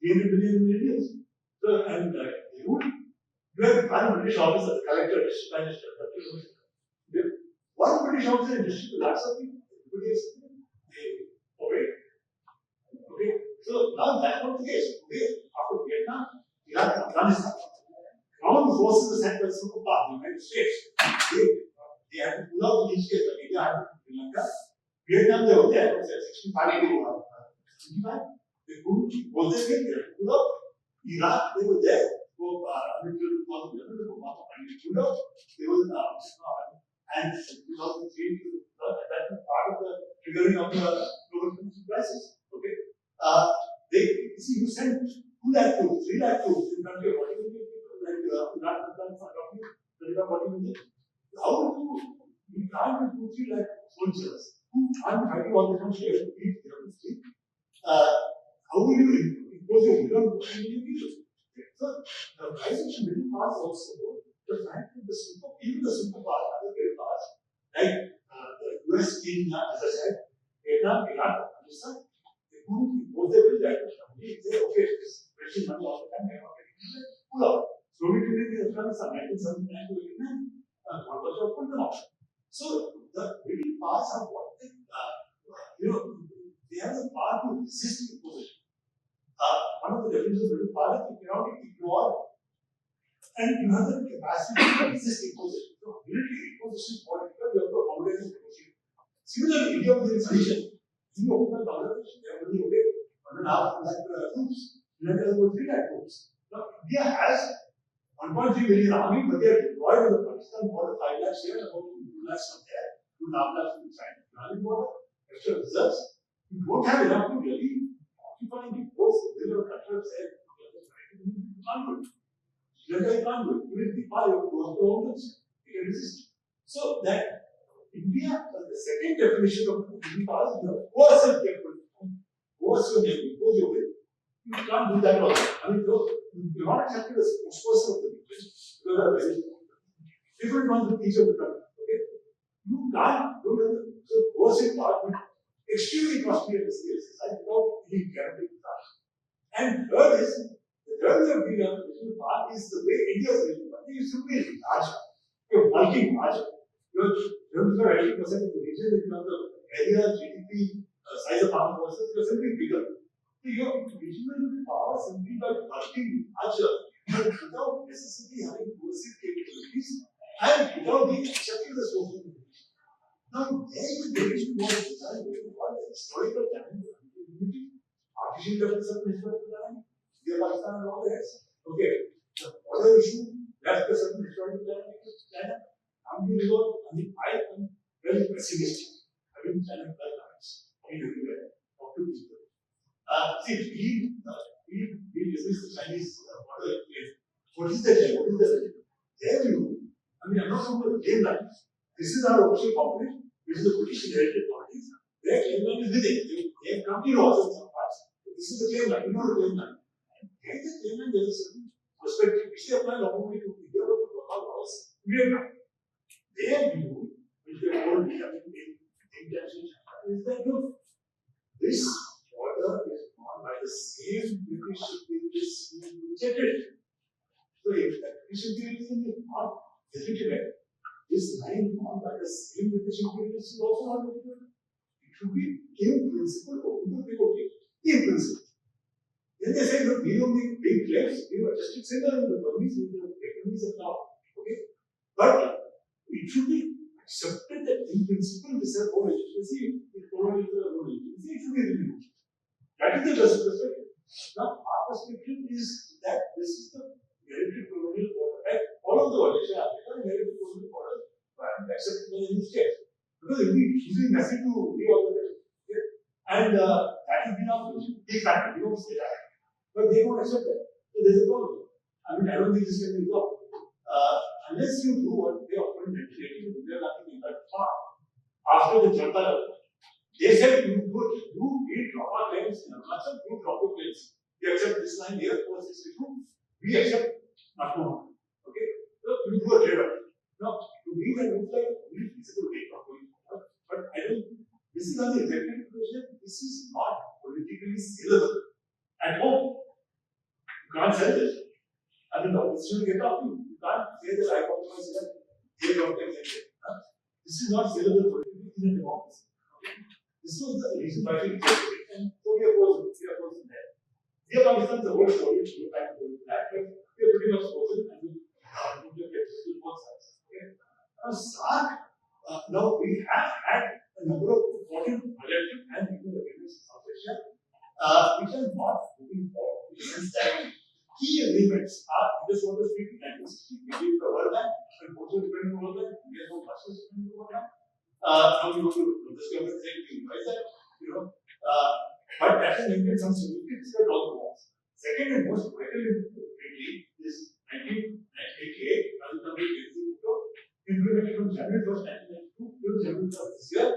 300 million Indians. So, and they would, you have one British officer, the collector, district magistrate, one British officer in district, lots of people, they obeyed. Okay, so now that's not the case. Today, after Vietnam, Iraq, and Afghanistan, ground forces were sent by the superpower, the United States. They had to pull out in each case, like India had to Sri Lanka. Vietnam, they were there, 65, 65. They couldn't was there again, they had to pull out. Iraq, they were there. So, until 2011, they pulled out. They were, and 2003, that was part of the triggering of the global financial crisis. Okay. They see you send 2 lakh troops, 3 lakh troops in country of 40 million people, like Iraq, Afghanistan, 40 million. How do you can't do 2, 3 lakh soldiers who aren't fighting all the time, share to eat, they have to sleep. How will you impose your will on 40 million people? So the rise of the middle class also, the fact that even the superpower are very fast, like the US in, as I said, Vietnam, Iraq, Afghanistan, they couldn't impose their will that they say, okay, it's wasting money all the time, they're not getting it, pull out. Soviet Union in Afghanistan, 1979 to 89, one was pulled them out. So the middle class are what they, they have the power to resist imposition. One of the definitions of middle power is you cannot ignore, and you have the capacity to resist imposition. So, military imposition is what you have to accommodate imposition. Similarly, India was in sedition. In the open Bangladesh, they have only obeyed 1.5 lakh troops. Sri Lanka has about 3 lakh troops. Now, India has 1.3 million army, but they are deployed in the Pakistan border, 5 lakhs here, about 2 lakhs from there, 2.5 lakhs from the China border, extra reserves. You don't have enough to really occupy the coast. They have a country of say, you can't do it. Sri Lanka, you can't do it. Even Nepal, you have to go up to mountains. You can resist. So that India, the second definition of middle class, you have coercive capability. Coerce your neighbor, impose your will. You can't do that also. I mean, you're not accepted as a spokesperson of the region because they are very different ones with each of the country. Okay? You can't do that. So coercive part will extremely costly in this case, without any guarantee. And third is, the third way of being a regional part is the way India is regional part. You simply larger. You're bulking larger. You're 80% of the region in terms of area, GDP, size of armed forces, you're simply bigger. So your regional power simply by bulking larger, but without necessarily having coercive capabilities and without being accepted as local. Now, there you get into what is designed what the historical damage artificial levels of historical damage, the Pakistan and all the rest. Okay, the other issue, that's the certain historical damage of China. I am very pessimistic. I mean, China do people. See, we dismiss the Chinese model. What is the game? What is the their view? I mean, I'm not talking about the game line. This is our official component, which is the British inherited policies. Their claim line is within. They have come to also in some parts. This is the claim line, you know the claim line. There is a claim line, there is a certain perspective which they apply normally to India or to local laws. We are not. Their view, which they hold me, I mean, intention is that look, this order is drawn by the same British imperialists who rejected it. So if the British imperialism is not legitimate, this line drawn by the same British imperialists is also not legitimate. It should be in principle open to people. In principle. Then they say, look, we don't make big claims, we were just similar in the Burmese, in the economies and now. Okay? But it should be accepted that in principle this is more legitimacy, it provides more legitimacy, it should be reviewed. That is the best perspective. Now, our perspective is that this is the hereditary colonial order, right? All of the world, Asia, Africa, hereditary colonial order, accepted by the state. Because it would be messy to reorganize. Okay? And that has been our big factor, we don't say that. But they won't accept that. So there's a problem. I mean, I don't think this can be resolved. Unless you do what they offered in 1980 with India Gandhi in that far, after the Janata Level, they said you drop our claims in Arunachal, you drop your claims. We accept this line here, 462, we accept not more. Okay? So you do a trade-off. Now, to me, that looks like a really feasible way of going forward. But I don't, this is on the executive question, this is not politically saleable at home. You can't sell this. I mean, the opposition will get off you. You can't say that I compromise here, they don't get it. This is not saleable politically in a democracy. Okay? This was the reason why we rejected it. And so we oppose it there. Dear Pakistan, the whole story to go back to that, but we are pretty much frozen and we get to both sides. Okay? Now, SARC, now we have had a number of important bilateral and regional agreements in South Asia, which are not moving forward. In the sense that key agreements are, I just want to speak in 1960, we did the World Bank, and also depending on World Bank, we have no buses depending on World Bank. Now we go to this government saying, why is that? You know, but that has maintained some stability despite all the wars. Second and most vital treaty is 1988, implemented from January 1st, 1992 till January 1st this year,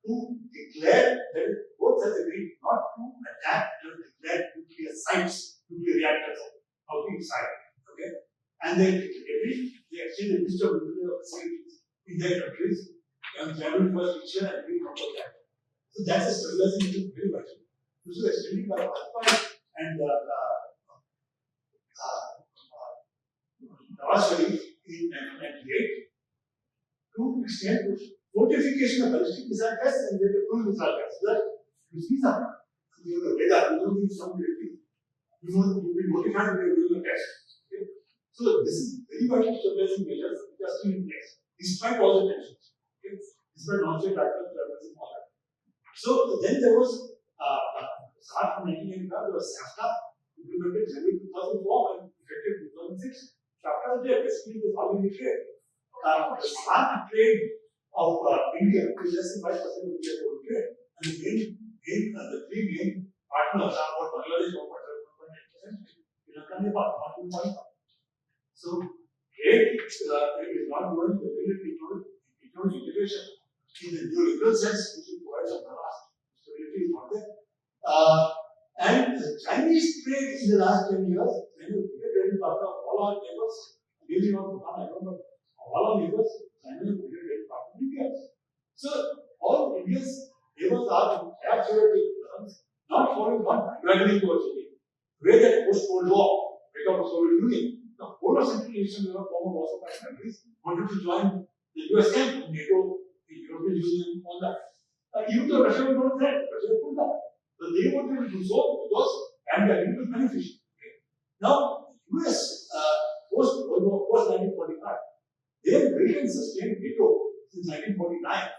to declare that both has agreed not to attack but declare nuclear sites, nuclear reactors of each side. Okay? And they exchange a list of nuclear facilities in their countries on January 1st each year and agree not to attack. So that's a stabilizing which is very vital. This is extended by Bhajpa and Nawaz Sharif in 1998 to extend notification of ballistic missile tests and then the cruise missile tests. So that you see something, you know the radar, you don't need some directive. You know you've been notified when you're doing a test. Okay? So this is very vital stabilizing measures which are still in place, despite all the tensions. Okay? Despite non-state actors, terrorism, all that. So then there was SARC from 1985, there was SAFTA, implemented January 2004 and effective 2006. SAFTA is there, basically the following trade. The SARC trade of India is less than 5% of India's total trade. And the three main partners are about Bangladesh, about 1.8%, Sri Lanka, Nepal, 1.5%. So trade is not growing, the economic integration in the neoliberal sense, which requires some ballast. Stability is not there. And the Chinese trade in the last 10 years, when you look at trading partner of all our neighbors, maybe not Bhutan, I don't know, all our neighbors, China is a trading partner in India. So all India's neighbors have trade terms, not following one gradually towards India. Where that post-Cold War, breakup of Soviet Union, the whole of Central Eastern Europe, former Warsaw Pact countries, wanted to join the US camp, NATO, the European Union, all that. Even though Russia was not there, Russia pulled that. So they wanted to do so because and the agreement was beneficial. Okay. Now, US post-World War, post-1945, they have built and sustained NATO since 1949,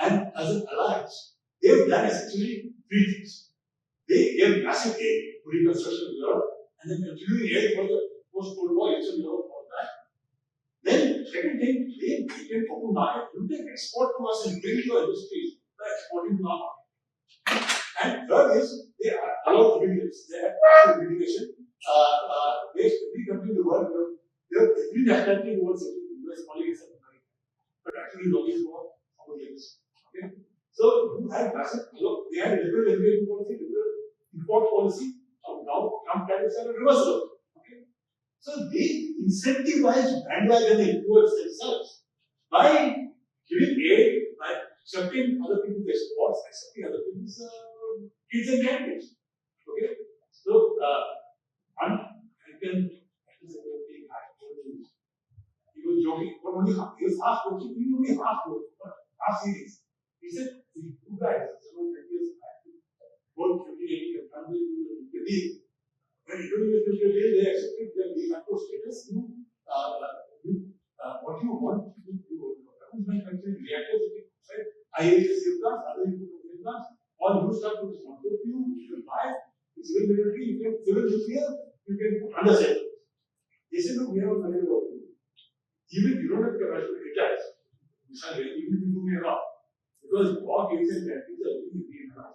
and as an alliance, they have done essentially three things. They gave massive aid to reconstruction of Europe, and then continuing aid for the post-Cold War Eastern Europe, all that. Then, second thing, they maintain open market. You can export to us and bring your industries by exporting to our market. And And third is, they allow immigrants. They have immigration. Every country in the world, every nationality in the world, US colleagues are American. But actually, lobbies for Americans. Okay? So, you had massive, they had liberal immigration policy, liberal import policy. Now, Trump tariffs are reversible. Okay? So, they incentivize bandwagoning towards themselves by giving aid, by accepting other people's exports, accepting other people's kids and candidates. Okay? So, one American secretary he was joking, but only half, he was half joking, he only half joking, half serious. He said, "You two guys, 20 years back, both 58 and family, when Indonesia they accepted their de facto status, what you want to do, government country reactors, right? IAS safeguards, other safeguards, or you start to respond. If you buy civil military, you can civil nuclear, you can understand. They said, look, we have a money to do. Even you don't have capacity to retire. Even if you do me wrong. Because war games and countries are really being hard.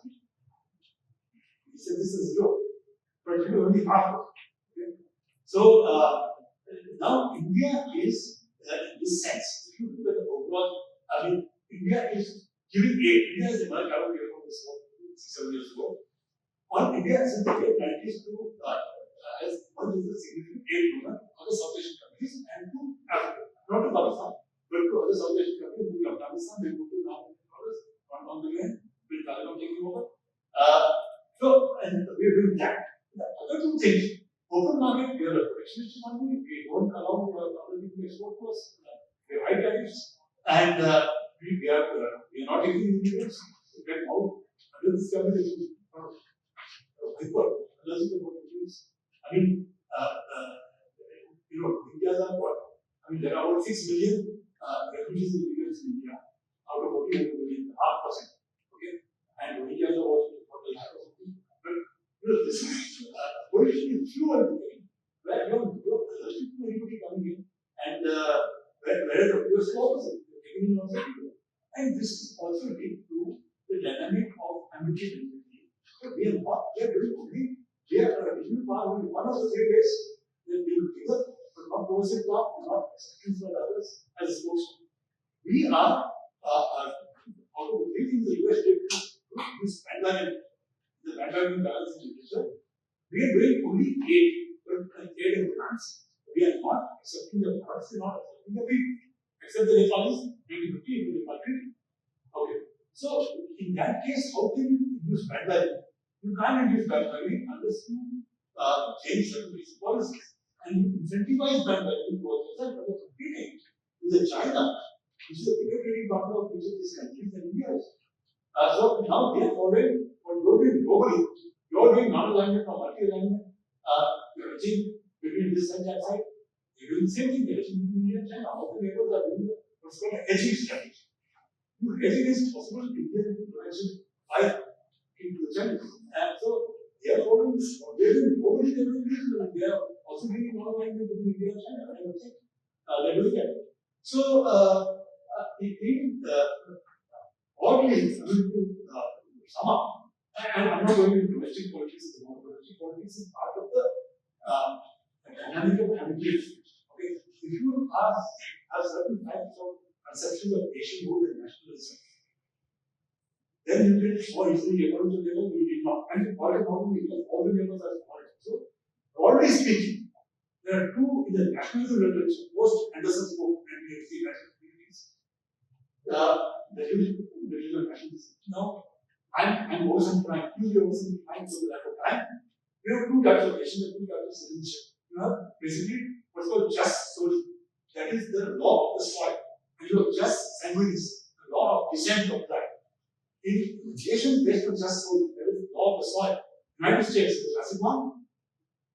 He said, this is a joke. But you only half. Okay? So now India is, in this sense, if you look at the overall, India is giving aid. India is emerged out of here from this war 6-7 years ago. On India, since the late 90s to has one is a significant aid donor to other South Asian countries and to Africa, not to Pakistan, but to other South Asian countries, maybe Afghanistan, they go to now $1 billion, with Taliban taking over. And we are doing that. The other two things, open market, we are a protectionist economy, we don't allow other people to export to us, we have high tariffs, and we are not taking immigrants to get out. Under this government, allergic about immigrants. India's are what? There are about 6 million refugees and immigrants in India out of 40 million, 0.5%. Okay? And Rohingyas are about 40%. But this is politically fluent thing where you're allergic to anybody coming in, and whereas the US is opposite, you're taking in lots of people. And this is also linked to the dynamic of ambiguity. But we are not, we are doing only, we are one of the three ways that we will give up, but not coercive power, not acceptance by others as a spokesman. We are, out of the three things the US did to this pandemic, the pandemic balance in literature, we are doing only aid, but aid in grants. We are not accepting the products, we are not accepting the people. Except the Nepalis, maybe 50 in the country. Okay. So, in that case, how can you use bandwagoning? You can't use bandwagoning unless you change certain basic policies. And you incentivize bandwagoning towards yourself by competing with China, which is a bigger trading partner of each of these countries than India is. So now they are following what you're doing globally. You're doing non-alignment or multi-alignment. You're hedging between this and that side. You're doing the same thing, they're hedging between India and China. All the neighbors are doing what's called a hedging strategy. Hedging is possible in India and potential fight into the Chinese. And so they are following this. They're doing globally, they're doing this. They are also doing non-alignment between India and China. I don't think they're doing that. So, broadly, to sum up, and I'm not going into domestic politics at the moment. Domestic politics is part of the dynamic of ambiguity. Okay, if you have certain types of conceptions of nationhood and nationalism, then you can more easily get on to the level we did not. And in politics, because all the neighbors are politics. So, broadly speaking, there are two in the nationalism literature, post Anderson's book, 1983 national communities. The regional nationalism. Now, I'm oversimplifying, usually oversimplifying for the lack of time. We have two types of nation and two types of citizenship. You have basically what's called just soil. That is the law of the soil. And you have just sanguinis, the law of descent of that. In nation based on just soil, there is the law of the soil. United States, the classic one.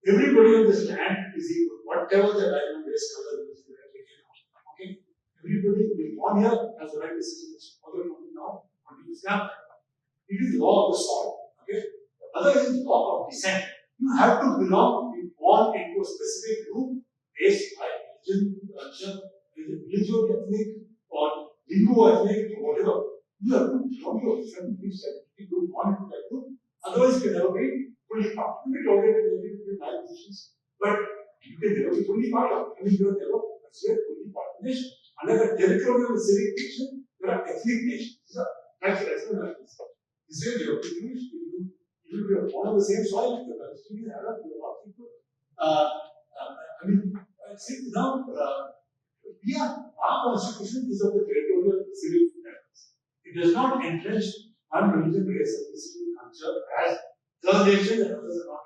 Everybody on this land is equal, whatever the diamond base color is. Okay? Everybody who is born here has the right to citizenship. Other from now, until this camp. It is the law of the soil. Okay? The other is the law of descent. You have to belong, be born into a specific group based by religion, culture, ethnic, or lingo ethnic, or whatever. You have to belong to a certain group that you don't want into that group. Otherwise, you can never be fully part. You can tolerate maybe high positions, but you can never be fully part of it. I mean, you are never considered fully part of the nation. Under the territorial civic nation, there are ethnic nations. That's what happens. Israel, you have to Jewish, even if you are born on the same soil, you are Palestinian, Arab, you are not people. I mean, see, now, our constitution is of the territorial civic networks. It does not entrench one religion, race, ethnicity, culture as the nation and others are not.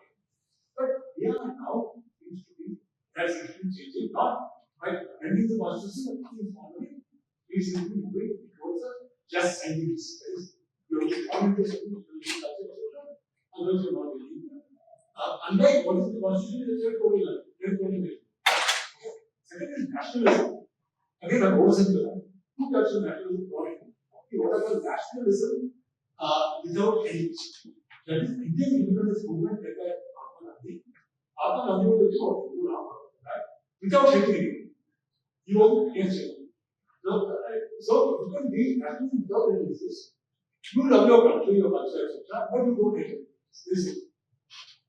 But now seems to be that's changing, not by amending the constitution, but formally, we seem to be moving towards a just science. That is, you are born into certain religion, culture, etc. Otherwise, you are not believing. Unlike what is the constitution, is a territorial nation. Second is nationalism. Again, a oversimplified. Two types of nationalism. What are called nationalism without any. That is, Indian independence movement led by Mahatma Gandhi was the short to Ram, right? Without hating anyone. He was against it. So you can be nationalism without any basis. You love your country, your culture, etc., but you don't hate it. This is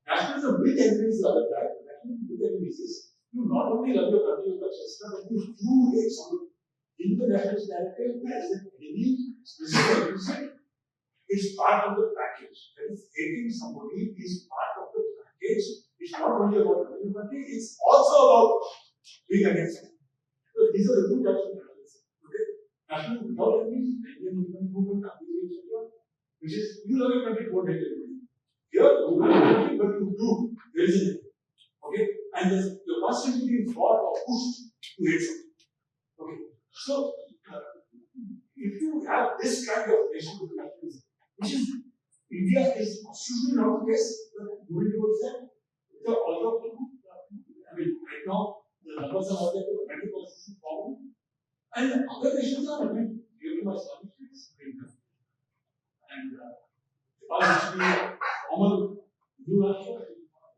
nationalism with enemies the other type. Nationalism with enemies is you not only love your country, your culture, etc., but you do hate someone. In the nationalist narrative, there is an enemy specific. It's part of the package. That is, hating somebody is part of the package. It's not only about loving your country, it's also about being against it. So these are the two types of nationalism. Okay? Nationalism without enemies, Indian independence movement, etc., which is you love your country, don't hate anybody. Here, you love your country, but you do. There is an enemy. Okay? And you're constantly being fought or pushed to hate something. Okay? So, if you have this kind of national nationalism, which is India is constitutionally not the case, but moving towards that, although I mean, right now the numbers are not there to amend the constitution formally, and other nations are amending. Given my Islamic states, and Nepal used to be a formal new Rashtra,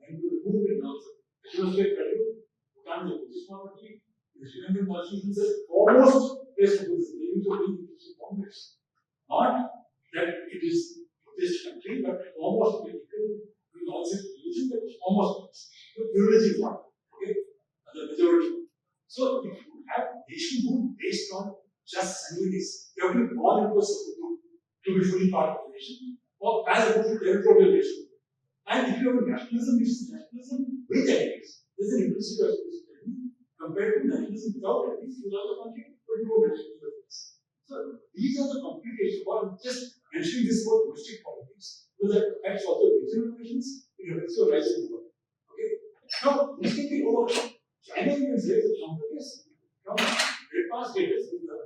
and to remove it now, it was very credible. Bhutan is a Buddhist monarchy. The Sri Lankan constitution says almost based on this. They use the word not that it is Buddhist country, but almost political. We also religion, but almost the privileging one. Okay, the majority. So if you have nationhood based on just sanguinities, you have to be born into a certain group to be fully part of the nation, or as opposed to territorial nation. And if you have a nationalism, which is nationalism with enemies, there's an implicit responsibility compared to nationalism without enemies, you love the country, but you don't mention the difference. So these are the complications. I'm just mentioning this about domestic politics, because that affects also regional relations, it affects your rise in the world. Okay? Now, this can be over. China, you can say, is a complex from great past status with the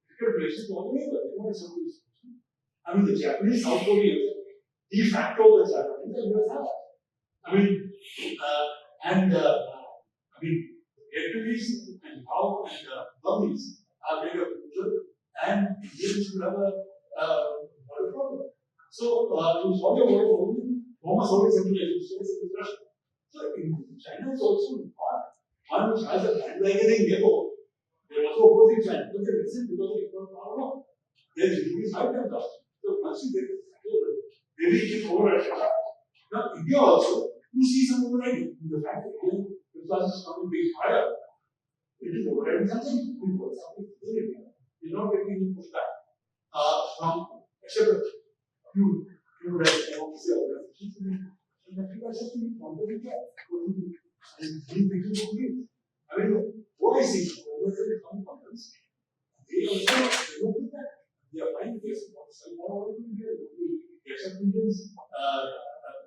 different relations all the way, but they want some of this. I mean, the Japanese, South Koreans, de facto the Japanese, and US have. I mean, Vietnamese and Lao and Burmese are kind of neutral, and Indians will have a problem. So, to solve your problem, former Soviet Central Asian states in Russia. So, China is also not one which has a bandwagoning neighbor. They are also opposing China, but they resist because of economic power. Their GDP is 5 times faster. So, once you get it, maybe it can override. Now, India also, you see some overriding. The fact that Indian inflation is coming big higher, it is overriding something. Something is not getting any pushback from, except a few democracy organizations. And Africa is just being competent. And being thinking of me. I mean, OIC, Organization Economic Conference, they also look at that. They are finding cases of some more in India, they accept Indians,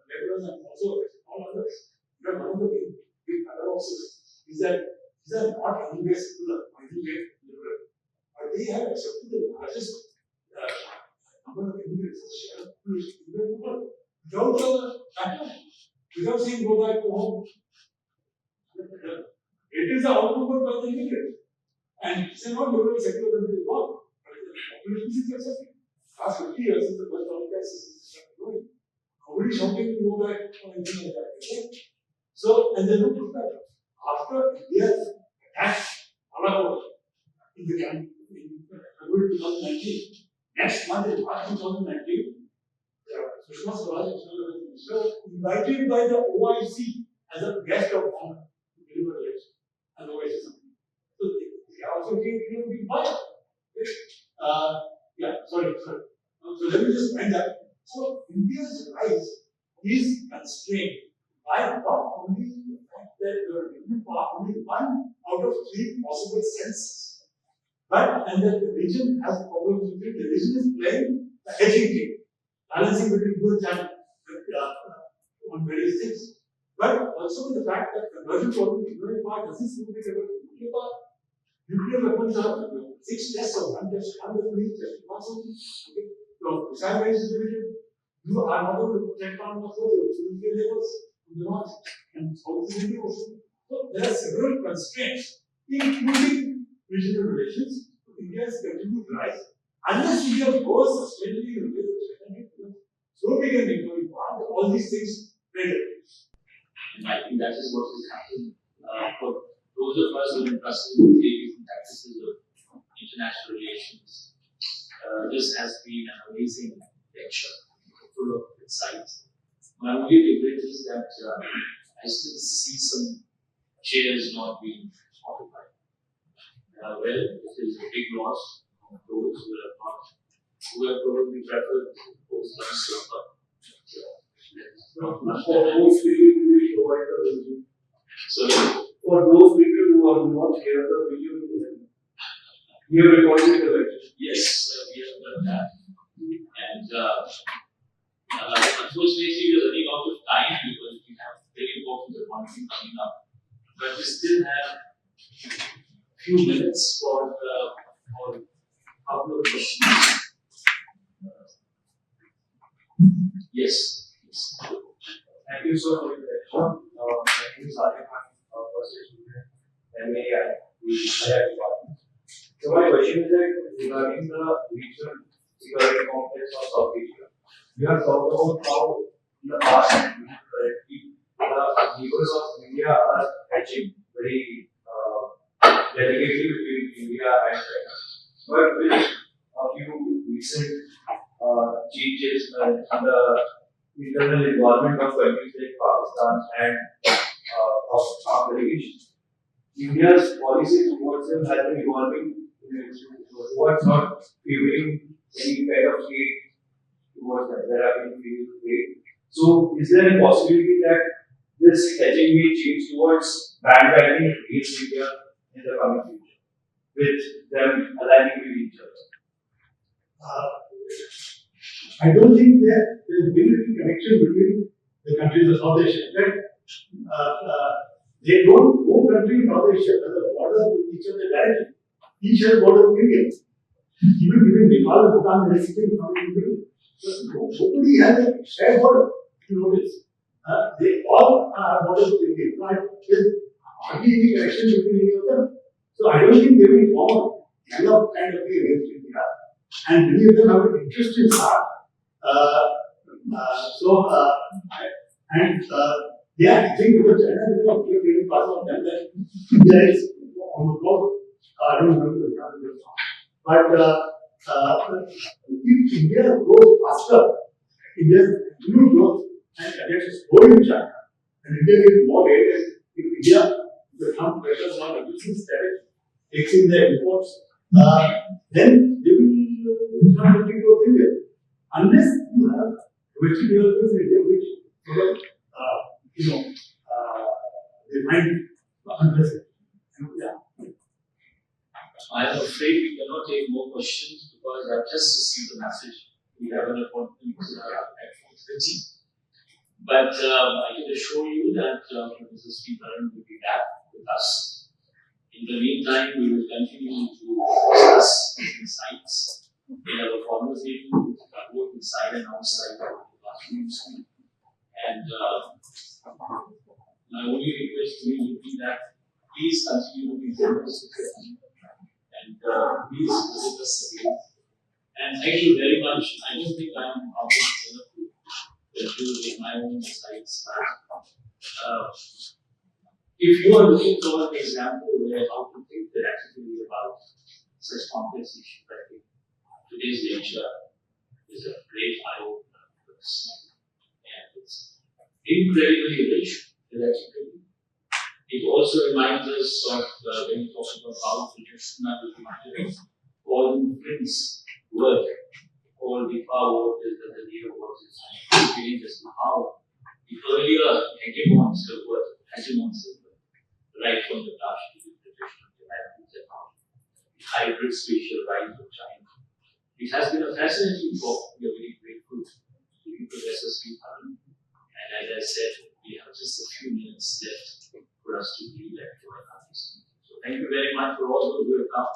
laborers, and also all others. But one of the big paradoxes is that these are not anyway similar, anyway liberal. But they have accepted the largest number of immigrants as a share of population in the world without the backlash, without saying go back to home. It is outnumbered by the immigrants. And it's not liberal secular country at all. But the population is accepted. Last 50 years since the first unpacks is growing. Nobody shouting to go back or anything like that. Okay? So, and then look at that. After India attacked Malabo in the camp in February 2019, next month in March 2019, Sushma Swaraj, invited by the OIC as a guest of honor to deliver a lecture and OIC something. So they also came to be invited. Sorry. So let me just end that. So India's rise is constrained by not only the fact that you are given only one out of three possible senses, but and that the religion has problems with it. The religion is playing the hedging game, balancing between good and on various things. But also with the fact that conversion problem ignorant part doesn't seem to be able to nuclear power. Nuclear weapons are 6 tests or 1 test, 1 test, not something. Okay. So missile range is limited. You are not able to protect on the nuclear levels in the north and south is India also. So there are several constraints, including regional relations. India's continued rise. Unless India goes sustainably in the way that so big an economic part, all these things fail. And I think that is what has happened for those of us who are interested in the theories and practices of international relations. This has been an amazing lecture, full of insights. My only regret is that I still see some chairs not being occupied. Well, it is a big loss of those who have probably preferred those lunch. For those people who will provide the video. So, for those people who are not here, the video will be we have recorded the lecture. yes, we have done that. And unfortunately, we are running out of time because we have very important appointment coming up. But we still have a few minutes for a couple of questions. Yes. Thank you so much for the lecture. My name is Sanjay, first year student, UPIASI department. So my question is that regarding the regional security complex of South Asia, we have talked about how in the past currently the neighbors of India are hedging very delicately between India and China. But with a few recent changes in the internal involvement of countries like Pakistan and of Bangladesh, India's policy towards them has been evolving towards not favoring any kind of aid towards them. There have been failed aid. So, is there a possibility that this hedging may change towards bandwagoning against India in the coming future, with them aligning with each other? I don't think there's been any connection between the countries of South Asia. They don't go countries in South Asia as a border with each other directly. Each has a border with India. Even between Nepal and Bhutan, there is something in between. So nobody has a shared border, if you notice. They all are borders with India. There's hardly any connection between any of them. So I don't think they will form a kind of thing against India. And many of them have an interest in art. I think because China is a really part of them, that India is on the board. I don't remember the name. But if India grows faster, India's continued growth and gets more in China, and India gets more aid, if India becomes better on reducing tariffs, takes in their imports, then they will start looking towards India. Unless you have domestic developments in India, which sort of, they find unpleasant. I am afraid we cannot take more questions because I've just received a message. We have an appointment at 4:30. But I can assure you that Mrs. Sridharan will be back with us. In the meantime, we will continue to discuss insights in our conversation, both inside and outside of the classroom. And my only request to you would be that please continue to be generous with your time. And please visit us again. And thank you very much. I don't think I'm enough to do my own insights. If you are looking for an example where how to think practically about such complex issues, I think today's lecture is a great eye-opener for us. And it's incredibly rich theoretically. It also reminds us of when you talk about powerful traditional all Prince work, all the power is that the leader was experienced as to how the earlier hegemons were, right from the Dutch to the British to the Americans and how the hybrid spatial rise of China. It has been a fascinating talk. We are very grateful to you, Professor Sridharan. And as I said, we have just a few minutes left for us to re-elect our countries. So thank you very much for all those who have come.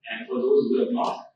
And for those who have not,